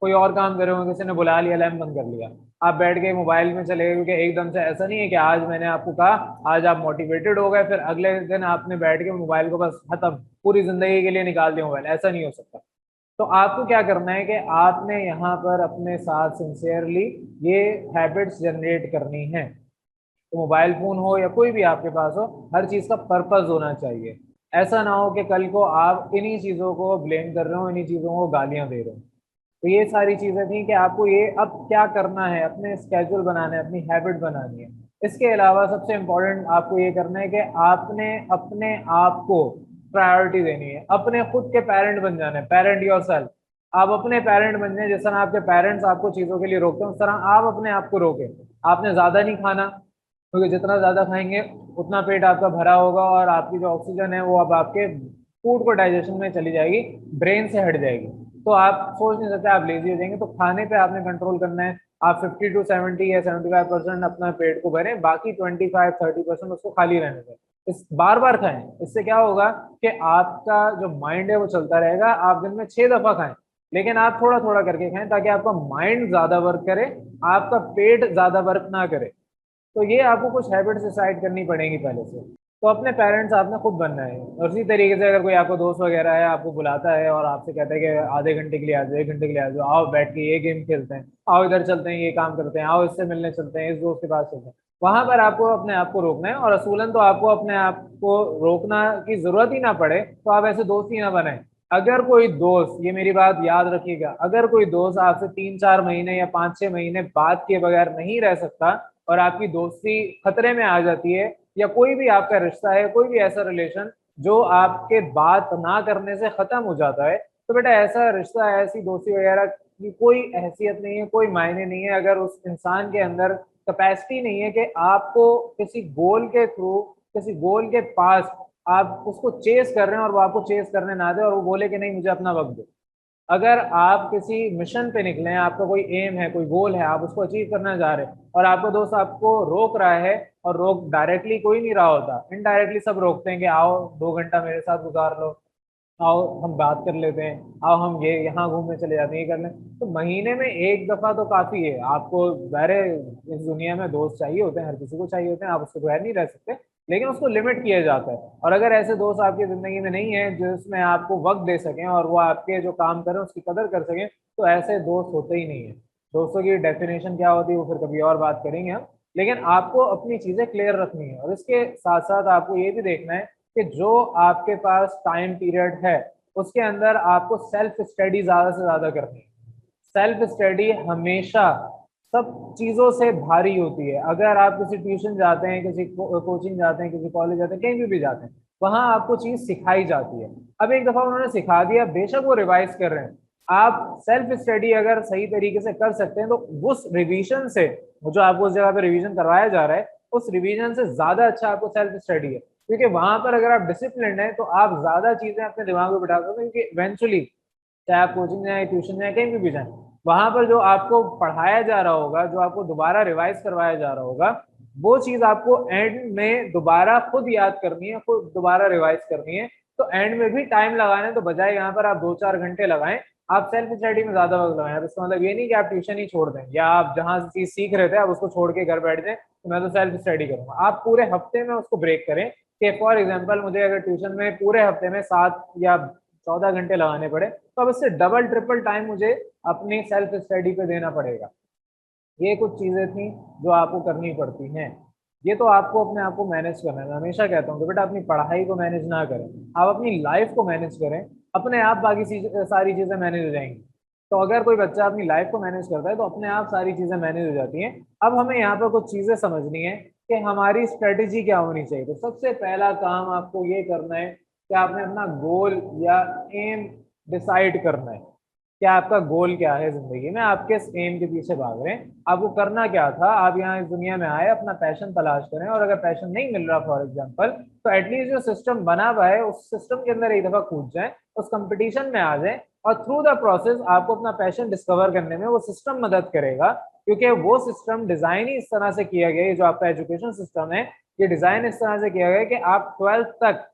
कोई और काम कर रहे हो, किसी ने बुला लिया, लैंप बंद कर लिया, आप बैठ के मोबाइल में चले गए। क्योंकि एकदम से ऐसा नहीं है कि आज मैंने आपको कहा, आज आप मोटिवेटेड हो गए, फिर अगले दिन आपने बैठ के मोबाइल को बस खत्म, पूरी जिंदगी के लिए निकाल दिया मोबाइल। ऐसा नहीं हो सकता। तो आपको क्या करना है कि आपने यहाँ पर अपने साथ सिंसियरली ये हैबिट्स जनरेट करनी है। तो मोबाइल फोन हो या कोई भी आपके पास हो, हर चीज का पर्पस होना चाहिए। ऐसा ना हो कि कल को आप इन्हीं चीजों को ब्लेम कर रहे हो, इन्हीं चीजों को गालियां दे रहे हो। तो ये सारी चीजें थी कि आपको ये अब क्या करना है, अपने स्केड्यूल बनाना है, अपनी हैबिट बनानी है। इसके अलावा सबसे इम्पोर्टेंट आपको ये करना है कि आपने अपने आप को प्रायोरिटी देनी है। अपने खुद के पेरेंट बन जाना है, पेरेंट योर सेल्फ। आप अपने पेरेंट बन जाए। जिस तरह आपके पेरेंट्स आपको चीजों के लिए रोकते हैं, उस तरह आप अपने आप को रोके। आपने ज्यादा नहीं खाना, क्योंकि जितना ज्यादा खाएंगे उतना पेट आपका भरा होगा, और आपकी जो ऑक्सीजन है वो अब आपके फूड को डाइजेशन में चली जाएगी, ब्रेन से हट जाएगी। तो आप सोच नहीं सकते, आप लेजी हो जाएंगे। तो खाने पे आपने कंट्रोल करना है। आप 50 to 70 या 75% अपना पेट को भरें, बाकी 25-30% उसको खाली रहने दें। इस बार बार खाएं। इससे क्या होगा कि आपका जो माइंड है वो चलता रहेगा। आप दिन में 6 दफा खाएं, लेकिन आप थोड़ा थोड़ा करके खाएं, ताकि आपका माइंड ज्यादा वर्क करे, आपका पेट ज्यादा वर्क ना करे। तो ये आपको कुछ हैबिट्स डिसाइड करनी पड़ेंगी पहले से। तो अपने पेरेंट्स आपने खुद बनना है। और इसी तरीके से अगर कोई आपको दोस्त वगैरह है, आपको बुलाता है और आपसे कहता है कि आधे घंटे के लिए आ जाओ, 1 घंटे के लिए आ जाओ, आओ बैठ के ये गेम खेलते हैं, आओ इधर चलते हैं, ये काम करते हैं, आओ इससे मिलने चलते हैं, इस दोस्त के पास चलते हैं, वहां पर आपको अपने आप को रोकना है। और असूलन तो आपको अपने आप को रोकना की जरूरत ही ना पड़े, तो आप ऐसे दोस्त ही ना बनाए। अगर कोई दोस्त, ये मेरी बात याद रखिएगा, अगर कोई दोस्त आपसे 3-4 महीने या 5-6 महीने बात किए बगैर नहीं रह सकता, और आपकी दोस्ती खतरे में आ जाती है, या कोई भी आपका रिश्ता है, कोई भी ऐसा रिलेशन जो आपके बात ना करने से खत्म हो जाता है, तो बेटा ऐसा रिश्ता, ऐसी दोस्ती वगैरह की कोई हैसियत नहीं है, कोई मायने नहीं है, अगर उस इंसान के अंदर कैपेसिटी नहीं है कि आपको किसी गोल के थ्रू, किसी गोल के पास आप उसको चेस कर रहे हैं और वो आपको चेस करने ना दे, और वो बोले कि नहीं मुझे अपना वक्त दो। अगर आप किसी मिशन पे निकले हैं, आपका कोई एम है, कोई गोल है, आप उसको अचीव करना चाह रहे हैं, और आपका दोस्त आपको रोक रहा है, और रोक डायरेक्टली कोई नहीं रहा होता, इनडायरेक्टली सब रोकते हैं कि आओ 2 घंटा मेरे साथ गुजार लो, आओ हम बात कर लेते हैं, आओ हम ये यहाँ घूमने चले जाते हैं, ये कर लें। तो महीने में 1 दफा तो काफी है आपको। अरे इस दुनिया में दोस्त चाहिए होते हैं, हर किसी को चाहिए होते हैं, आप उसके बगैर नहीं रह सकते, लेकिन उसको लिमिट किया जाता है। और अगर ऐसे दोस्त आपकी जिंदगी में नहीं है जिसमें आपको वक्त दे सकें और वो आपके जो काम करें उसकी कदर कर सकें, तो ऐसे दोस्त होते ही नहीं है। दोस्तों की डेफिनेशन क्या होती है वो फिर कभी और बात करेंगे हम। लेकिन आपको अपनी चीजें क्लियर रखनी है, और इसके साथ साथ आपको ये भी देखना है कि जो आपके पास टाइम पीरियड है, उसके अंदर आपको सेल्फ स्टडी ज्यादा से ज्यादा करनी है। सेल्फ स्टडी हमेशा सब चीजों से भारी होती है। अगर आप किसी ट्यूशन जाते हैं, किसी कोचिंग जाते हैं, किसी कॉलेज जाते हैं, कहीं भी जाते हैं, वहां आपको चीज सिखाई जाती है। अब एक दफा उन्होंने सिखा दिया, बेशक वो रिवाइज कर रहे हैं, आप सेल्फ स्टडी अगर सही तरीके से कर सकते हैं, तो उस रिवीजन से, जो आपको उस जगह पे रिवीजन करवाया जा रहा है, उस रिवीजन से ज्यादा अच्छा आपको सेल्फ स्टडी है। क्योंकि वहां पर अगर आप डिसिप्लिन है, तो आप ज्यादा चीजें अपने दिमाग में बिठा सकते हैं। क्योंकि इवेंचुअली चाहे आप कोचिंग जाए, ट्यूशन जाए, कहीं भी जाए, वहां पर जो आपको पढ़ाया जा रहा होगा, जो आपको दोबारा रिवाइज करवाया जा रहा होगा, वो चीज आपको एंड में दोबारा खुद याद करनी है, खुद दोबारा रिवाइज करनी है। तो एंड में भी टाइम लगाने तो बजाय यहाँ पर आप 2-4 घंटे लगाएं, आप सेल्फ स्टडी में ज्यादा वक्त लगाएं। इसका मतलब ये नहीं कि आप ट्यूशन ही छोड़ दें, या आप जहां से चीज सीख रहे थे आप उसको छोड़ के घर बैठ जाएं तो मैं तो सेल्फ स्टडी करूंगा। आप पूरे हफ्ते में उसको ब्रेक करें, कि फॉर एग्जाम्पल मुझे अगर ट्यूशन में पूरे हफ्ते में 7 या 14 घंटे लगाने पड़े तो अब इससे डबल ट्रिपल टाइम मुझे अपनी सेल्फ स्टडी पे देना पड़ेगा। ये कुछ चीजें थी जो आपको करनी पड़ती हैं। ये तो आपको अपने आप को मैनेज करना है। मैं हमेशा कहता हूँ कि बेटा अपनी पढ़ाई को मैनेज ना करें, आप अपनी लाइफ को मैनेज करें, अपने आप बाकी सारी चीजें मैनेज हो जाएंगी। तो अगर कोई बच्चा अपनी लाइफ को मैनेज करता है तो अपने आप सारी चीजें मैनेज हो जाती हैं। अब हमें यहाँ पर कुछ चीजें समझनी है कि हमारी स्ट्रेटेजी क्या होनी चाहिए। तो सबसे पहला काम आपको ये करना है कि आपने अपना गोल या एम डिसाइड करना है। क्या आपका गोल क्या है जिंदगी में, आप किस एम के पीछे भाग रहे हैं, आपको करना क्या था। आप यहाँ इस दुनिया में आए, अपना पैशन तलाश करें, और अगर पैशन नहीं मिल रहा फॉर एग्जांपल, तो एटलीस्ट जो सिस्टम बना हुआ है उस सिस्टम के अंदर एक दफा कूद जाए, उस कंपटीशन में आ जाए, और थ्रू द प्रोसेस आपको अपना पैशन डिस्कवर करने में वो सिस्टम मदद करेगा। क्योंकि वो सिस्टम डिजाइन ही इस तरह से किया गया है, जो आपका एजुकेशन सिस्टम है ये डिजाइन इस तरह से किया गया है कि आप 12th तक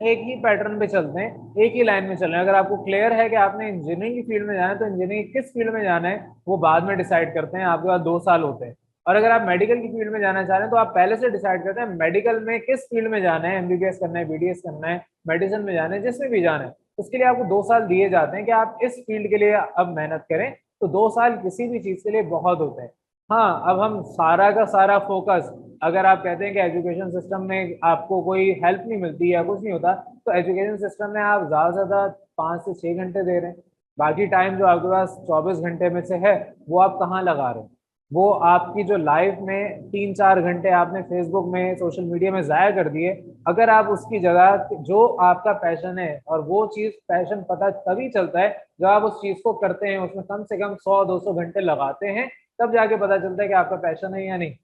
एक ही पैटर्न पे चलते हैं, एक ही लाइन में चल रहे हैं। अगर आपको क्लियर है कि आपने इंजीनियरिंग की फील्ड में जाना है तो इंजीनियरिंग किस फील्ड में जाना है वो बाद में डिसाइड करते हैं, आपके पास 2 साल होते हैं। और अगर आप मेडिकल की फील्ड में जाना चाह रहे हैं तो आप पहले से डिसाइड करते हैं मेडिकल में किस फील्ड में जाना है, एमबीबीएस करना है, बीडीएस करना है, मेडिसिन में जाना है, जिसमें भी जाना है। उसके लिए आपको 2 साल दिए जाते हैं कि आप इस फील्ड के लिए अब मेहनत करें। तो 2 साल किसी भी चीज के लिए बहुत होते हैं। हाँ, अब हम सारा का सारा फोकस, अगर आप कहते हैं कि एजुकेशन सिस्टम में आपको कोई हेल्प नहीं मिलती या कुछ नहीं होता, तो एजुकेशन सिस्टम में आप ज़्यादा से ज़्यादा 5 से 6 घंटे दे रहे हैं। बाकी टाइम जो आपके पास 24 घंटे में से है वो आप कहाँ लगा रहे हैं। वो आपकी जो लाइफ में 3-4 घंटे आपने फेसबुक में सोशल मीडिया में ज़ाया कर दिए, अगर आप उसकी जगह जो आपका पैशन है, और वो चीज़ पैशन पता तभी चलता है जब आप उस चीज़ को करते हैं, उसमें कम से कम 100-200 घंटे लगाते हैं, तब जाके पता चलता है कि आपका पैशन है या नहीं।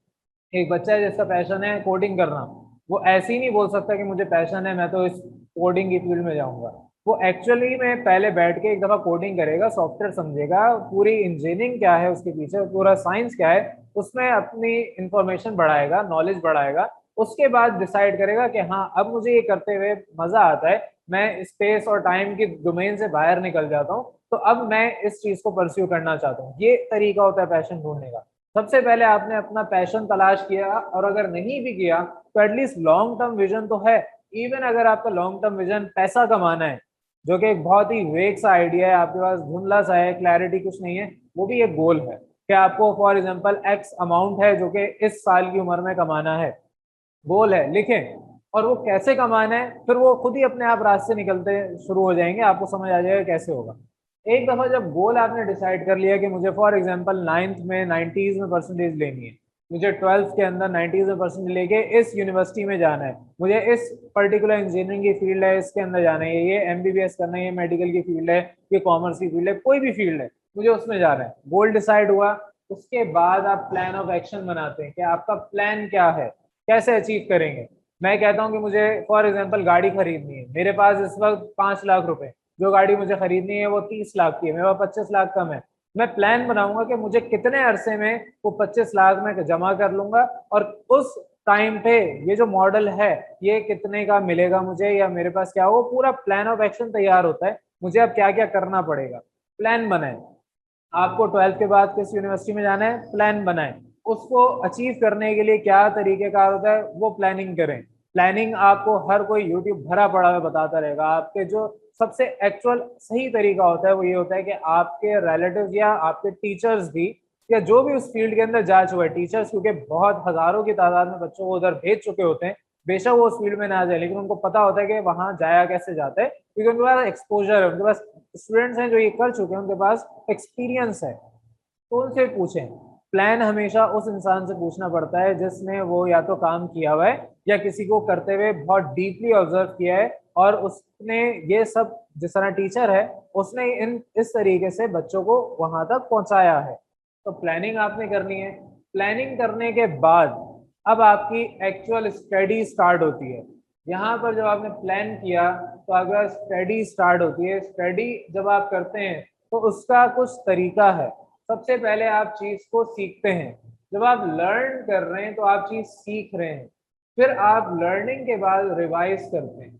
एक बच्चा है जिसका पैशन है कोडिंग करना, वो ऐसे ही नहीं बोल सकता कि मुझे पैशन है मैं तो इस कोडिंग की फील्ड में जाऊंगा। वो एक्चुअली में पहले बैठ के एक दफा कोडिंग करेगा, सॉफ्टवेयर समझेगा, पूरी इंजीनियरिंग क्या है उसके पीछे, पूरा साइंस क्या है, उसमें अपनी इंफॉर्मेशन बढ़ाएगा, नॉलेज बढ़ाएगा। उसके बाद डिसाइड करेगा कि हाँ अब मुझे ये करते हुए मजा आता है, मैं स्पेस और टाइम की डोमेन से बाहर निकल जाता हूँ, तो अब मैं इस चीज को परस्यू करना चाहता हूँ। ये तरीका होता है पैशन ढूंढने का। सबसे पहले आपने अपना पैशन तलाश किया, और अगर नहीं भी किया तो एटलीस्ट लॉन्ग टर्म विजन तो है। इवन अगर आपका लॉन्ग टर्म विजन पैसा कमाना है, जो कि एक बहुत ही वेग सा आइडिया है, आपके पास धुंधला सा है, क्लैरिटी कुछ नहीं है, वो भी एक गोल है कि आपको फॉर एग्जांपल एक्स अमाउंट है जो कि इस साल की उम्र में कमाना है, गोल है, लिखें। और वो कैसे कमाना है फिर वो खुद ही अपने आप रास्ते निकलते शुरू हो जाएंगे, आपको समझ आ जाएगा कैसे होगा। एक दफा जब गोल आपने डिसाइड कर लिया कि मुझे फॉर एग्जांपल 9th में 90s में परसेंटेज लेनी है, मुझे 12th के अंदर 90s में परसेंटेज लेके इस यूनिवर्सिटी में जाना है, मुझे इस पर्टिकुलर इंजीनियरिंग की फील्ड है इसके अंदर जाना है, ये एमबीबीएस करना है, ये मेडिकल की फील्ड है, ये कॉमर्स की फील्ड है, कोई भी फील्ड है, मुझे उसमें जाना है। गोल डिसाइड हुआ, उसके बाद आप प्लान ऑफ एक्शन बनाते हैं कि आपका प्लान क्या है, कैसे अचीव करेंगे। मैं कहता हूँ कि मुझे फॉर एग्जांपल गाड़ी खरीदनी है, मेरे पास इस वक्त 5 लाख रुपए, जो गाड़ी मुझे खरीदनी है वो 30 लाख की है, मेरे पास 25 लाख कम है। मैं प्लान बनाऊंगा कि मुझे कितने अरसे में वो 25 लाख में जमा कर लूंगा, और उस टाइम पे ये जो मॉडल है ये कितने का मिलेगा मुझे, या मेरे पास क्या हो, पूरा प्लान ऑफ एक्शन तैयार होता है। मुझे अब क्या क्या करना पड़ेगा, प्लान बनाए। आपको 12th के बाद किस यूनिवर्सिटी में जाना है, प्लान बनाएं। उसको अचीव करने के लिए क्या तरीकेकार होता है वो प्लानिंग करें। प्लानिंग आपको हर कोई यूट्यूब भरा पड़ा हुआ बताता रहेगा। आपके जो सबसे एक्चुअल सही तरीका होता है वो ये होता है कि आपके रिलेटिव्स या आपके टीचर्स भी, या जो भी उस फील्ड के अंदर जा चुके हैं टीचर्स, क्योंकि बहुत हजारों की तादाद में बच्चों को उधर भेज चुके होते हैं, बेशक वो उस फील्ड में ना जाए लेकिन उनको पता होता है कि वहां जाया कैसे जाता है, क्योंकि उनके पास एक्सपोजर है, उनके पास स्टूडेंट्स हैं जो ये कर चुके हैं, उनके पास एक्सपीरियंस है। तो उनसे पूछें। प्लान हमेशा उस इंसान से पूछना पड़ता है जिसने वो या तो काम किया हुआ है या किसी को करते हुए बहुत डीपली ऑब्जर्व किया है, और उसने ये सब, जिस तरह टीचर है उसने इन इस तरीके से बच्चों को वहां तक पहुंचाया है। तो प्लानिंग आपने करनी है। प्लानिंग करने के बाद अब आपकी एक्चुअल स्टडी स्टार्ट होती है। यहाँ पर जब आपने प्लान किया तो अगर स्टडी स्टार्ट होती है, स्टडी जब आप करते हैं तो उसका कुछ तरीका है। सबसे पहले आप चीज को सीखते हैं। जब आप लर्न कर रहे हैं तो आप चीज सीख रहे हैं, फिर आप लर्निंग के बाद रिवाइज करते हैं।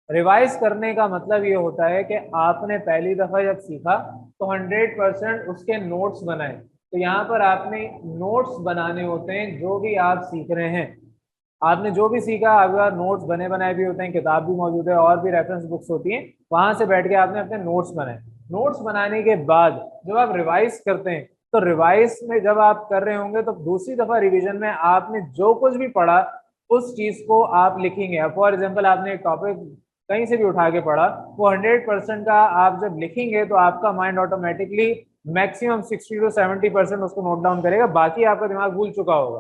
रिवाइज करने का मतलब ये होता है कि आपने पहली दफा जब सीखा तो 100% उसके नोट्स बनाए। तो यहाँ पर आपने नोट्स बनाने होते हैं जो भी आप सीख रहे हैं। आपने जो भी सीखा, आपका नोट्स बने बनाए भी होते हैं, किताब भी मौजूद है और भी रेफरेंस बुक्स होती हैं, वहां से बैठ के आपने अपने नोट्स बनाए। नोट्स बनाने के बाद जब आप रिवाइज करते हैं, तो रिवाइज में जब आप कर रहे होंगे तो दूसरी दफा रिवीजन में आपने जो कुछ भी पढ़ा उस चीज को आप लिखेंगे। फॉर एग्जाम्पल आपने एक टॉपिक कहीं से भी उठा के पढ़ा, वो 100% का आप जब लिखेंगे तो आपका माइंड ऑटोमेटिकली मैक्सिमम 60 to 70% उसको नोट डाउन करेगा, बाकी आपका दिमाग भूल चुका होगा।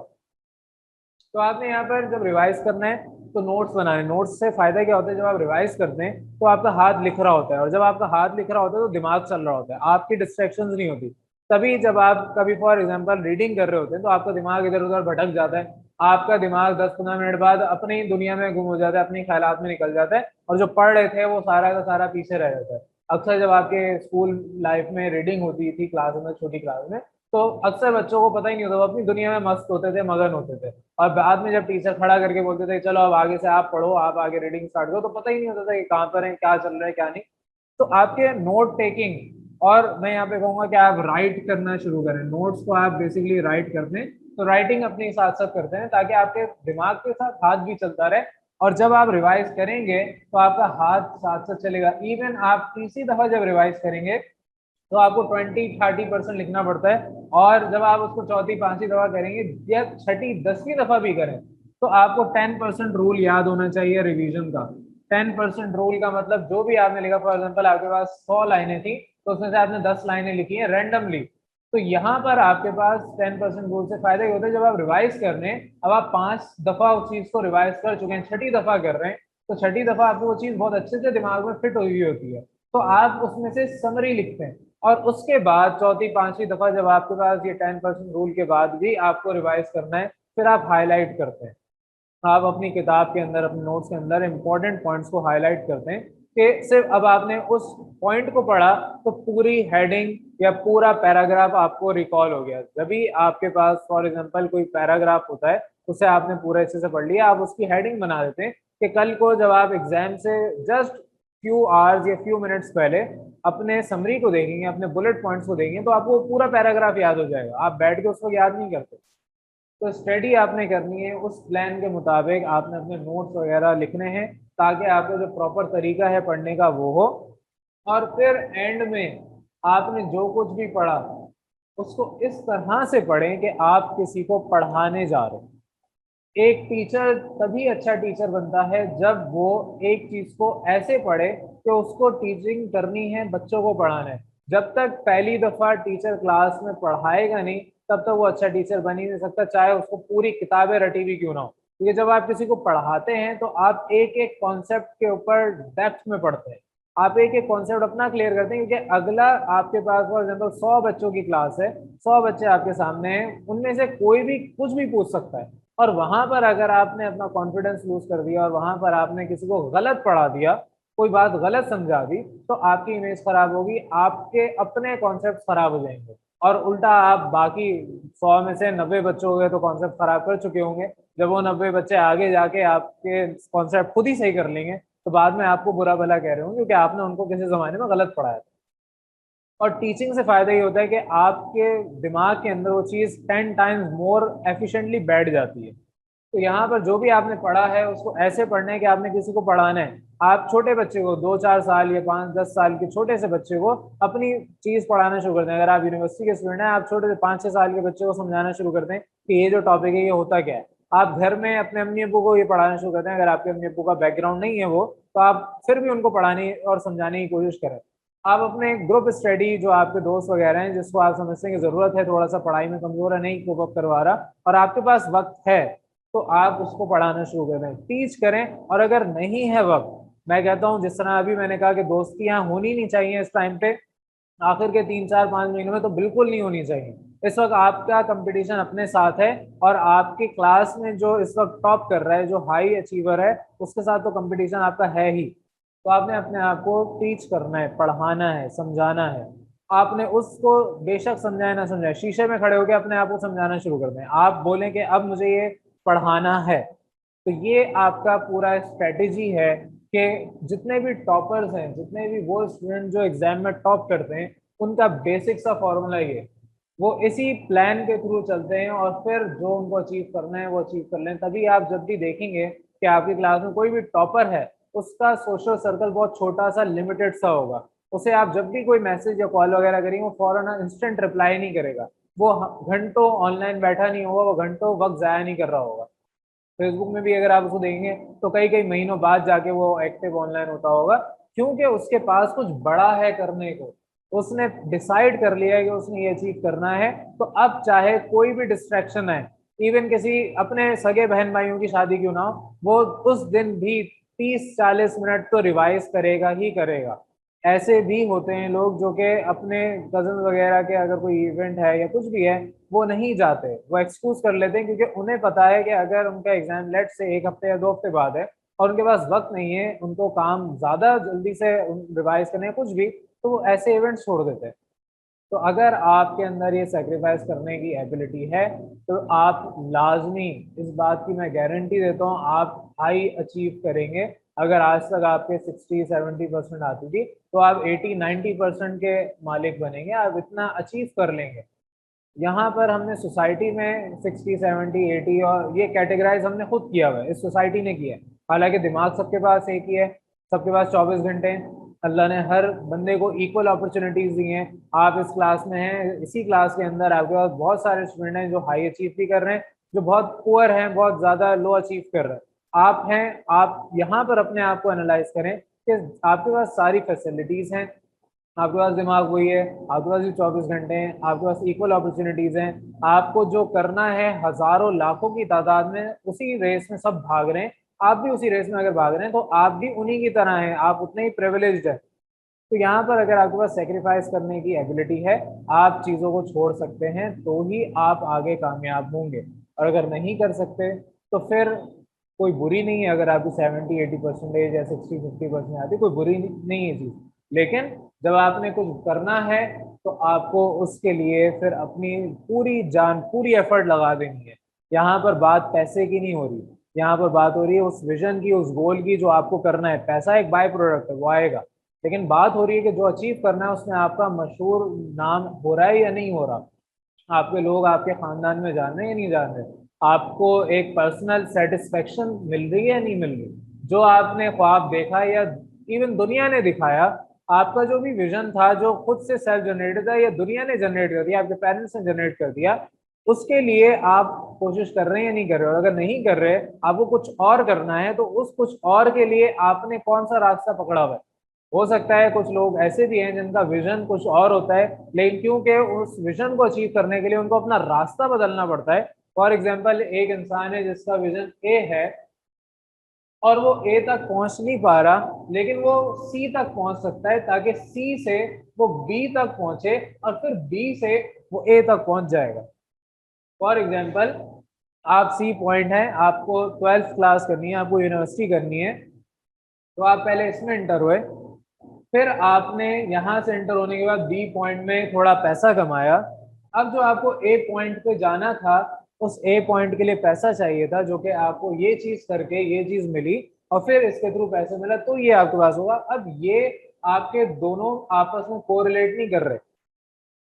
तो आपने यहाँ पर जब रिवाइज करना है तो नोट्स बनाने। नोट्स से फायदा क्या होता है, जब आप रिवाइज करते हैं तो आपका हाथ लिख रहा होता है, और जब आपका हाथ लिख रहा होता है तो दिमाग चल रहा होता है, आपकी डिस्ट्रैक्शंस नहीं होती। तभी जब आप कभी फॉर एग्जांपल रीडिंग कर रहे होते हैं तो आपका दिमाग इधर उधर भटक जाता है, आपका दिमाग 10-15 मिनट बाद अपनी ही दुनिया में गुम हो जाता है, अपने ख्यालात में निकल जाता है, और जो पढ़ रहे थे वो सारा का सारा पीछे रह जाता है। अक्सर जब आपके स्कूल लाइफ में रीडिंग होती थी क्लास में, छोटी क्लास में, तो अक्सर बच्चों को पता ही नहीं होता, वो अपनी दुनिया में मस्त होते थे, मगन होते थे। और बाद में जब टीचर खड़ा करके बोलते थे चलो अब आगे से आप पढ़ो, आप आगे रीडिंग स्टार्ट करो, तो पता ही नहीं होता था कि कहाँ पर है, क्या चल रहा है, क्या नहीं। तो आपके नोट टेकिंग, और मैं यहाँ पे कहूंगा कि आप राइट करना शुरू करें। नोट्स को आप बेसिकली राइट करते हैं, तो राइटिंग अपने साथ साथ करते हैं ताकि आपके दिमाग के साथ हाथ भी चलता रहे, और जब आप रिवाइज करेंगे तो आपका हाथ साथ साथ चलेगा। इवन आप तीसरी दफा जब रिवाइज करेंगे तो आपको 20-30% लिखना पड़ता है, और जब आप उसको चौथी पांचवी दफा करेंगे या छठी 10वीं दफा भी करें तो आपको 10% रूल याद होना चाहिए रिवीजन का। 10% रूल का मतलब जो भी आपने लिखा, फॉर एग्जाम्पल आपके पास 100 लाइनें थी तो उसमें से आपने 10 लाइनें लिखी हैं रैंडमली, तो यहाँ पर आपके पास 10% रूल से फायदा ये होता है, जब आप रिवाइज कर रहे हैं, अब आप 5 दफा उस चीज को रिवाइज कर चुके हैं, छठी दफा कर रहे हैं, तो छठी दफा आपको वो चीज बहुत अच्छे से दिमाग में फिट हुई होती है, तो आप उसमें से समरी लिखते हैं। और उसके बाद चौथी पांचवी दफा जब आपके पास ये 10% रूल के बाद भी आपको रिवाइज करना है, फिर आप हाईलाइट करते हैं। आप अपनी किताब के अंदर, अपने नोट्स के अंदर इंपॉर्टेंट पॉइंट्स को हाईलाइट करते हैं कि सिर्फ अब आपने उस पॉइंट को पढ़ा तो पूरी हेडिंग या पूरा पैराग्राफ आपको रिकॉल हो गया। जब भी आपके पास फॉर एग्जांपल कोई पैराग्राफ होता है, उसे आपने पूरा अच्छे से पढ़ लिया, आप उसकी हेडिंग बना देते हैं कि कल को जब आप एग्जाम से जस्ट फ्यू आवर्स या फ्यू मिनट्स पहले अपने समरी को देखेंगे, अपने बुलेट पॉइंट्स को देखेंगे, तो आपको पूरा पैराग्राफ याद हो जाएगा, आप बैठ के उसको याद नहीं करते। तो स्टडी आपने करनी है, उस प्लान के मुताबिक आपने अपने नोट्स वगैरह लिखने हैं ताकि आपका जो प्रॉपर तरीका है पढ़ने का वो हो। और फिर एंड में आपने जो कुछ भी पढ़ा उसको इस तरह से पढ़ें कि आप किसी को पढ़ाने जा रहे हैं। एक टीचर तभी अच्छा टीचर बनता है जब वो एक चीज को ऐसे पढ़े कि उसको टीचिंग करनी है, बच्चों को पढ़ाना है। जब तक पहली दफा टीचर क्लास में पढ़ाएगा नहीं तब तक वो अच्छा टीचर बन ही नहीं सकता, चाहे उसको पूरी किताबें रटी हुई क्यों ना हो। क्योंकि जब आप किसी को पढ़ाते हैं तो आप एक एक कॉन्सेप्ट के ऊपर डेप्थ में पढ़ते हैं, आप एक एक कॉन्सेप्ट अपना क्लियर करते हैं, क्योंकि अगला आपके पास फॉर एग्जाम्पल 100 बच्चों की क्लास है, 100 बच्चे आपके सामने हैं, उनमें से कोई भी कुछ भी पूछ सकता है। और वहां पर अगर आपने अपना कॉन्फिडेंस लूज कर दिया और वहां पर आपने किसी को गलत पढ़ा दिया, कोई बात गलत समझा दी, तो आपकी इमेज खराब होगी, आपके अपने कॉन्सेप्ट खराब हो जाएंगे, और उल्टा आप बाकी 100 में से 90 बच्चे हो गए तो कॉन्सेप्ट खराब कर चुके होंगे। जब वो 90 बच्चे आगे जाके आपके कॉन्सेप्ट खुद ही सही कर लेंगे तो बाद में आपको बुरा भला कह रहे होंगे, क्योंकि आपने उनको किसी जमाने में गलत पढ़ाया था। और टीचिंग से फायदा ये होता है कि आपके दिमाग के अंदर वो चीज़ 10 टाइम्स मोर एफिशिएंटली बैठ जाती है। तो यहाँ पर जो भी आपने पढ़ा है उसको ऐसे पढ़ना है कि आपने किसी को पढ़ाना है। आप छोटे बच्चे को 2-4 साल या 5-10 साल के छोटे से बच्चे को अपनी चीज पढ़ाना शुरू करते हैं। अगर आप यूनिवर्सिटी के स्टूडेंट हैं, आप छोटे से 5-6 साल के बच्चे को समझाना शुरू करते हैं कि ये जो टॉपिक है ये होता क्या है। आप घर में अपने अम्मी अब्बू को ये पढ़ाना शुरू करते हैं, अगर आपके अम्मी अब्बू का बैकग्राउंड नहीं है वो, तो आप फिर भी उनको पढ़ाने और समझाने की कोशिश करें। आप अपने ग्रुप स्टडी, जो आपके दोस्त वगैरह हैं जिसको आप समझते हैं कि जरूरत है, थोड़ा सा पढ़ाई में कमजोर है, नहीं कोप अप करवा रहा और आपके पास वक्त है, तो आप उसको पढ़ाना शुरू कर दें, टीच करें। और अगर नहीं है वक्त, मैं कहता हूँ जिस तरह अभी मैंने कहा कि दोस्तियां होनी नहीं चाहिए इस टाइम पे, आखिर के 3-4-5 महीनों में तो बिल्कुल नहीं होनी चाहिए। इस वक्त आपका कंपटीशन अपने साथ है, और आपकी क्लास में जो इस वक्त टॉप कर रहा है, जो हाई अचीवर है, उसके साथ तो कंपटीशन आपका है ही। तो आपने अपने आप को टीच करना है, पढ़ाना है, समझाना है। आपने उसको बेशक समझाए ना समझाए, शीशे में खड़े होकर अपने आप को समझाना शुरू कर दें। आप बोलें कि अब मुझे ये पढ़ाना है, तो ये आपका पूरा स्ट्रेटेजी है कि जितने भी टॉपर्स हैं, जितने भी वो स्टूडेंट जो एग्जाम में टॉप करते हैं, उनका बेसिक सा फॉर्मूला ये वो इसी प्लान के थ्रू चलते हैं और फिर जो उनको अचीव करना है वो अचीव कर लें। तभी आप जब भी देखेंगे कि आपकी क्लास में कोई भी टॉपर है, उसका सोशल सर्कल बहुत छोटा सा लिमिटेड सा होगा। उसे आप जब भी कोई मैसेज या कॉल वगैरह करेंगे, वो फौरन इंस्टेंट रिप्लाई नहीं करेगा। वो घंटों ऑनलाइन बैठा नहीं होगा, वो घंटों वक्त जाया नहीं कर रहा होगा। फेसबुक में भी अगर आप उसको देखेंगे तो कई कई महीनों बाद जाके वो एक्टिव ऑनलाइन होता होगा, क्योंकि उसके पास कुछ बड़ा है करने को। उसने डिसाइड कर लिया है कि उसने ये अचीव करना है। तो अब चाहे कोई भी डिस्ट्रैक्शन है, इवन किसी अपने सगे बहन भाइयों की शादी क्यों ना हो, वो उस दिन भी 30-40 मिनट तो रिवाइज करेगा ही करेगा। ऐसे भी होते हैं लोग जो कि अपने कजन वगैरह के अगर कोई इवेंट है या कुछ भी है, वो नहीं जाते, वो एक्सक्यूज कर लेते हैं, क्योंकि उन्हें पता है कि अगर उनका एग्जाम लेट से 1 हफ्ते या 2 हफ्ते बाद है और उनके पास वक्त नहीं है, उनको काम ज्यादा जल्दी से रिवाइज करने हैं कुछ भी, तो वो ऐसे इवेंट छोड़ देते हैं। तो अगर आपके अंदर ये सेक्रीफाइस करने की एबिलिटी है, तो आप लाजमी, इस बात की मैं गारंटी देता हूँ, आप हाई अचीव करेंगे। अगर आज तक आपके 60-70% आती थी, तो आप 80-90% के मालिक बनेंगे, आप इतना अचीव कर लेंगे। यहाँ पर हमने सोसाइटी में 60-70-80 और ये कैटेगराइज हमने खुद किया हुआ है, इस सोसाइटी ने किया है। हालांकि दिमाग सबके पास एक ही है, सबके पास 24 घंटे हैं। अल्लाह ने हर बंदे को इक्वल अपॉर्चुनिटीज दी हैं। आप इस क्लास में हैं, इसी क्लास के अंदर आपके पास बहुत सारे स्टूडेंट हैं जो हाई अचीव भी कर रहे हैं, जो बहुत पुअर हैं, बहुत ज्यादा लो अचीव कर रहे हैं। आप हैं, आप यहाँ पर अपने आप को एनालाइज करें कि आपके पास सारी फैसिलिटीज हैं, आपके पास दिमाग वही है, आपके पास भी 24 घंटे हैं, आपके पास इक्वल अपॉर्चुनिटीज हैं। आपको जो करना है, हजारों लाखों की तादाद में उसी रेस में सब भाग रहे हैं, आप भी उसी रेस में अगर भाग रहे हैं तो आप भी उन्हीं की तरह हैं, आप उतने ही प्रिविलेज्ड हैं। तो यहाँ पर अगर आपके पास सेक्रीफाइस करने की एबिलिटी है, आप चीज़ों को छोड़ सकते हैं, तो ही आप आगे कामयाब होंगे। और अगर नहीं कर सकते तो फिर कोई बुरी नहीं है अगर आपकी 70-80% या 60-50% आती, कोई बुरी नहीं है चीज़। लेकिन जब आपने कुछ करना है, तो आपको उसके लिए फिर अपनी पूरी जान, पूरी एफर्ट लगा देनी है। यहाँ पर बात पैसे की नहीं हो रही, यहाँ पर बात हो रही है उस विजन की, उस गोल की जो आपको करना है। पैसा एक बाय प्रोडक्ट है, वो आएगा, लेकिन बात हो रही है कि जो अचीव करना है उसमें आपका मशहूर नाम हो रहा है या नहीं हो रहा, आपके लोग आपके खानदान में जान रहे हैं या नहीं जान रहे, आपको एक पर्सनल सेटिस्फेक्शन मिल रही है या नहीं मिल रही। जो आपने ख्वाब देखा या इवन दुनिया ने दिखाया, आपका जो भी विजन था, जो खुद से सेल्फ जनरेटेड था या दुनिया ने जनरेट कर दिया, आपके पेरेंट्स ने जनरेट कर दिया, उसके लिए आप कोशिश कर रहे हैं या नहीं कर रहे हो। अगर नहीं कर रहे, आपको कुछ और करना है, तो उस कुछ और के लिए आपने कौन सा रास्ता पकड़ा हुआ है। हो सकता है कुछ लोग ऐसे भी हैं जिनका विजन कुछ और होता है, लेकिन क्योंकि उस विजन को अचीव करने के लिए उनको अपना रास्ता बदलना पड़ता है। फॉर एग्जाम्पल, एक इंसान है जिसका विजन ए है और वो ए तक पहुंच नहीं पा रहा, लेकिन वो सी तक पहुंच सकता है, ताकि सी से वो बी तक पहुंचे और फिर बी से वो ए तक पहुंच जाएगा। फॉर एग्जाम्पल, आप सी पॉइंट है, आपको 12th क्लास करनी है, आपको यूनिवर्सिटी करनी है, तो आप पहले इसमें इंटर हुए, फिर आपने यहाँ से एंटर होने के बाद बी पॉइंट में थोड़ा पैसा कमाया। अब जो आपको ए पॉइंट पे जाना था, उस ए पॉइंट के लिए पैसा चाहिए था, जो कि आपको ये चीज करके ये चीज मिली और फिर इसके थ्रू पैसा मिला, तो ये आपके पास होगा। अब ये आपके दोनों आपस में कोरिलेट नहीं कर रहे,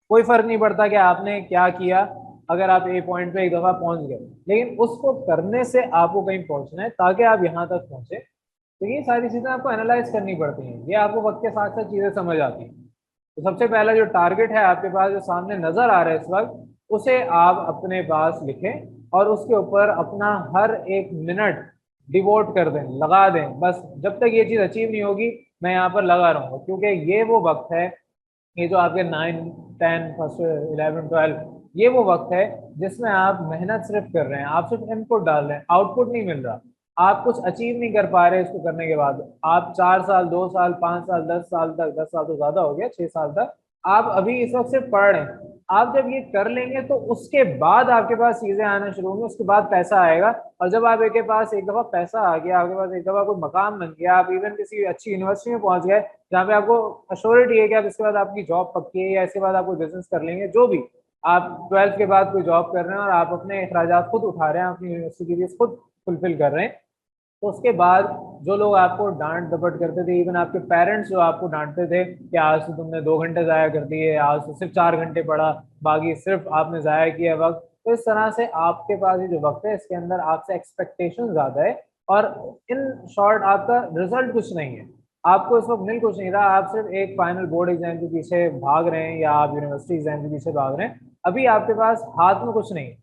कोई फर्क नहीं पड़ता कि आपने क्या किया, अगर आप ए पॉइंट पे एक दफा पहुंच गए, लेकिन उसको करने से आपको कहीं पहुंचना है ताकि आप यहाँ तक पहुंचे। तो ये सारी चीजें आपको एनालाइज करनी पड़ती हैं, ये आपको वक्त के साथ साथ चीजें समझ आती हैं। तो सबसे पहला जो टारगेट है आपके पास, जो सामने नजर आ रहा है इस वक्त, उसे आप अपने पास लिखें और उसके ऊपर अपना हर एक मिनट डिवोट कर दें, लगा दें। बस जब तक ये चीज अचीव नहीं होगी, मैं यहाँ पर लगा रहूंगा, क्योंकि ये वो वक्त है, ये जो आपके 9, 10, फर्स्ट, 11, 12, ये वो वक्त है जिसमें आप मेहनत सिर्फ कर रहे हैं, आप सिर्फ इनपुट डाल रहे हैं, आउटपुट नहीं मिल रहा। आप कुछ अचीव नहीं कर पा रहे इसको करने के बाद। आप 4 साल, 2 साल, 5 साल, 10 साल तक, 10 साल तो ज्यादा हो गया, 6 साल तक आप अभी इस वक्त सिर्फ पढ़ रहे हैं। आप जब ये कर लेंगे तो उसके बाद आपके पास चीजें आना शुरू होंगी, उसके बाद पैसा आएगा। और जब आप के पास एक दफा पैसा आ गया, आपके पास एक दफा कोई मकाम बन गया, आप इवन किसी अच्छी यूनिवर्सिटी में पहुंच गए जहाँ पे आपको अश्योरिटी है कि आप इसके बाद आपकी जॉब पक्की है, या इसके बाद आप कोई बिजनेस कर लेंगे, जो भी, आप 12th के बाद कोई जॉब कर रहे हैं और आप अपने अखराजात खुद उठा रहे हैं, अपनी यूनिवर्सिटी की फीस खुद फुलफिल कर रहे हैं, तो उसके बाद जो लोग आपको डांट डपट करते थे, इवन आपके पेरेंट्स जो आपको डांटते थे कि आज तो तुमने 2 घंटे जाया कर दिए, आज तो सिर्फ 4 घंटे पढ़ा, बाकी सिर्फ आपने जाया किया वक्त, तो इस तरह से आपके पास ये जो वक्त है इसके अंदर आपसे एक्सपेक्टेशन ज्यादा है, और इन शॉर्ट आपका रिजल्ट कुछ नहीं है, आपको इस वक्त मिल कुछ नहीं रहा, आप सिर्फ एक फाइनल बोर्ड एग्जाम के पीछे भाग रहे हैं या आप यूनिवर्सिटी एग्जाम के पीछे भाग रहे हैं, अभी आपके पास हाथ में कुछ नहीं है।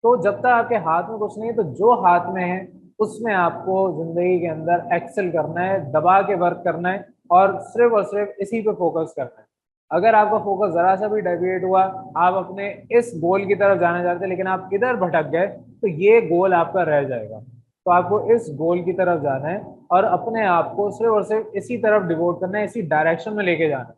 तो जब तक आपके हाथ में कुछ नहीं है, तो जो हाथ में है उसमें आपको जिंदगी के अंदर एक्सेल करना है, दबा के वर्क करना है, और सिर्फ इसी पे फोकस करना है। अगर आपका फोकस जरा सा भी डेविएट हुआ, आप अपने इस गोल की तरफ जाना चाहते हैं लेकिन आप इधर भटक गए, तो ये गोल आपका रह जाएगा। तो आपको इस गोल की तरफ जाना है और अपने आप को सिर्फ इसी तरफ डिवोट करना है, इसी डायरेक्शन में लेके जाना है,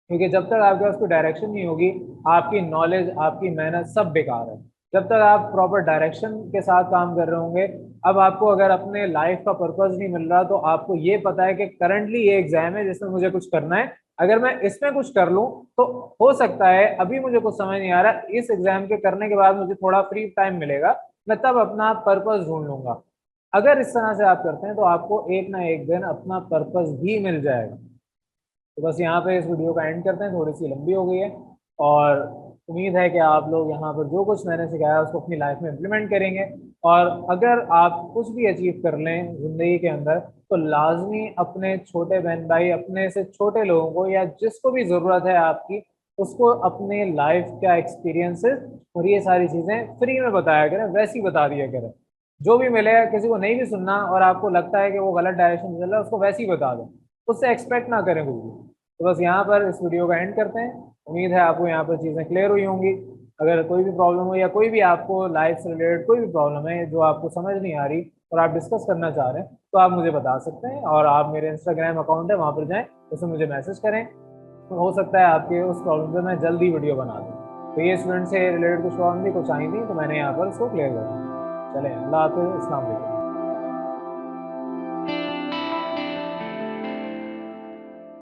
क्योंकि जब तक आपके पास कोई डायरेक्शन नहीं होगी, आपकी नॉलेज, आपकी मेहनत सब बेकार है। जब तक आप प्रॉपर डायरेक्शन के साथ काम कर रहे होंगे, अब आपको अगर अपने लाइफ का पर्पस नहीं मिल रहा, तो आपको ये पता है कि करंटली ये एग्जाम है जिसमें मुझे कुछ करना है, अगर मैं इसमें कुछ कर लूँ तो हो सकता है अभी मुझे कुछ समझ नहीं आ रहा, इस एग्जाम के करने के बाद मुझे थोड़ा फ्री टाइम मिलेगा, मैं तब अपना पर्पस ढूंढ लूंगा। अगर इस तरह से आप करते हैं तो आपको एक ना एक दिन अपना पर्पस भी मिल जाएगा। तो बस यहाँ पे इस वीडियो का एंड करते हैं, थोड़ी सी लंबी हो गई है, और उम्मीद है कि आप लोग यहाँ पर जो कुछ मैंने सिखाया उसको अपनी लाइफ में इम्प्लीमेंट करेंगे। और अगर आप कुछ भी अचीव कर लें जिंदगी के अंदर, तो लाजमी अपने छोटे बहन भाई, अपने से छोटे लोगों को, या जिसको भी ज़रूरत है आपकी, उसको अपने लाइफ का एक्सपीरियंसेस और ये सारी चीज़ें फ्री में बताया करें, वैसी बता दिया करें। जो भी मिले, किसी को नहीं भी सुनना और आपको लगता है कि वो गलत डायरेक्शन में चल रहा है, उसको वैसे ही बता दो, उससे एक्सपेक्ट ना करें कुछ भी। तो बस यहाँ पर इस वीडियो का एंड करते हैं। उम्मीद है आपको यहाँ पर चीज़ें क्लियर हुई होंगी। अगर कोई भी प्रॉब्लम हो या कोई भी आपको लाइफ से रिलेटेड कोई भी प्रॉब्लम है जो आपको समझ नहीं आ रही और आप डिस्कस करना चाह रहे हैं, तो आप मुझे बता सकते हैं, और आप मेरे इंस्टाग्राम अकाउंट है वहाँ पर जाएँ, उसमें मुझे मैसेज करें, तो हो सकता है आपके उस प्रॉब्लम पे मैं जल्दी वीडियो बना दूँ। तो ये स्टूडेंट से रिलेटेड कुछ प्रॉब्लम थी, कुछ आई थी, तो मैंने यहाँ पर उसको क्लियर कर दिया। चलें, अल्लाह हाफ़िज़, अस्सलाम वालेकुम।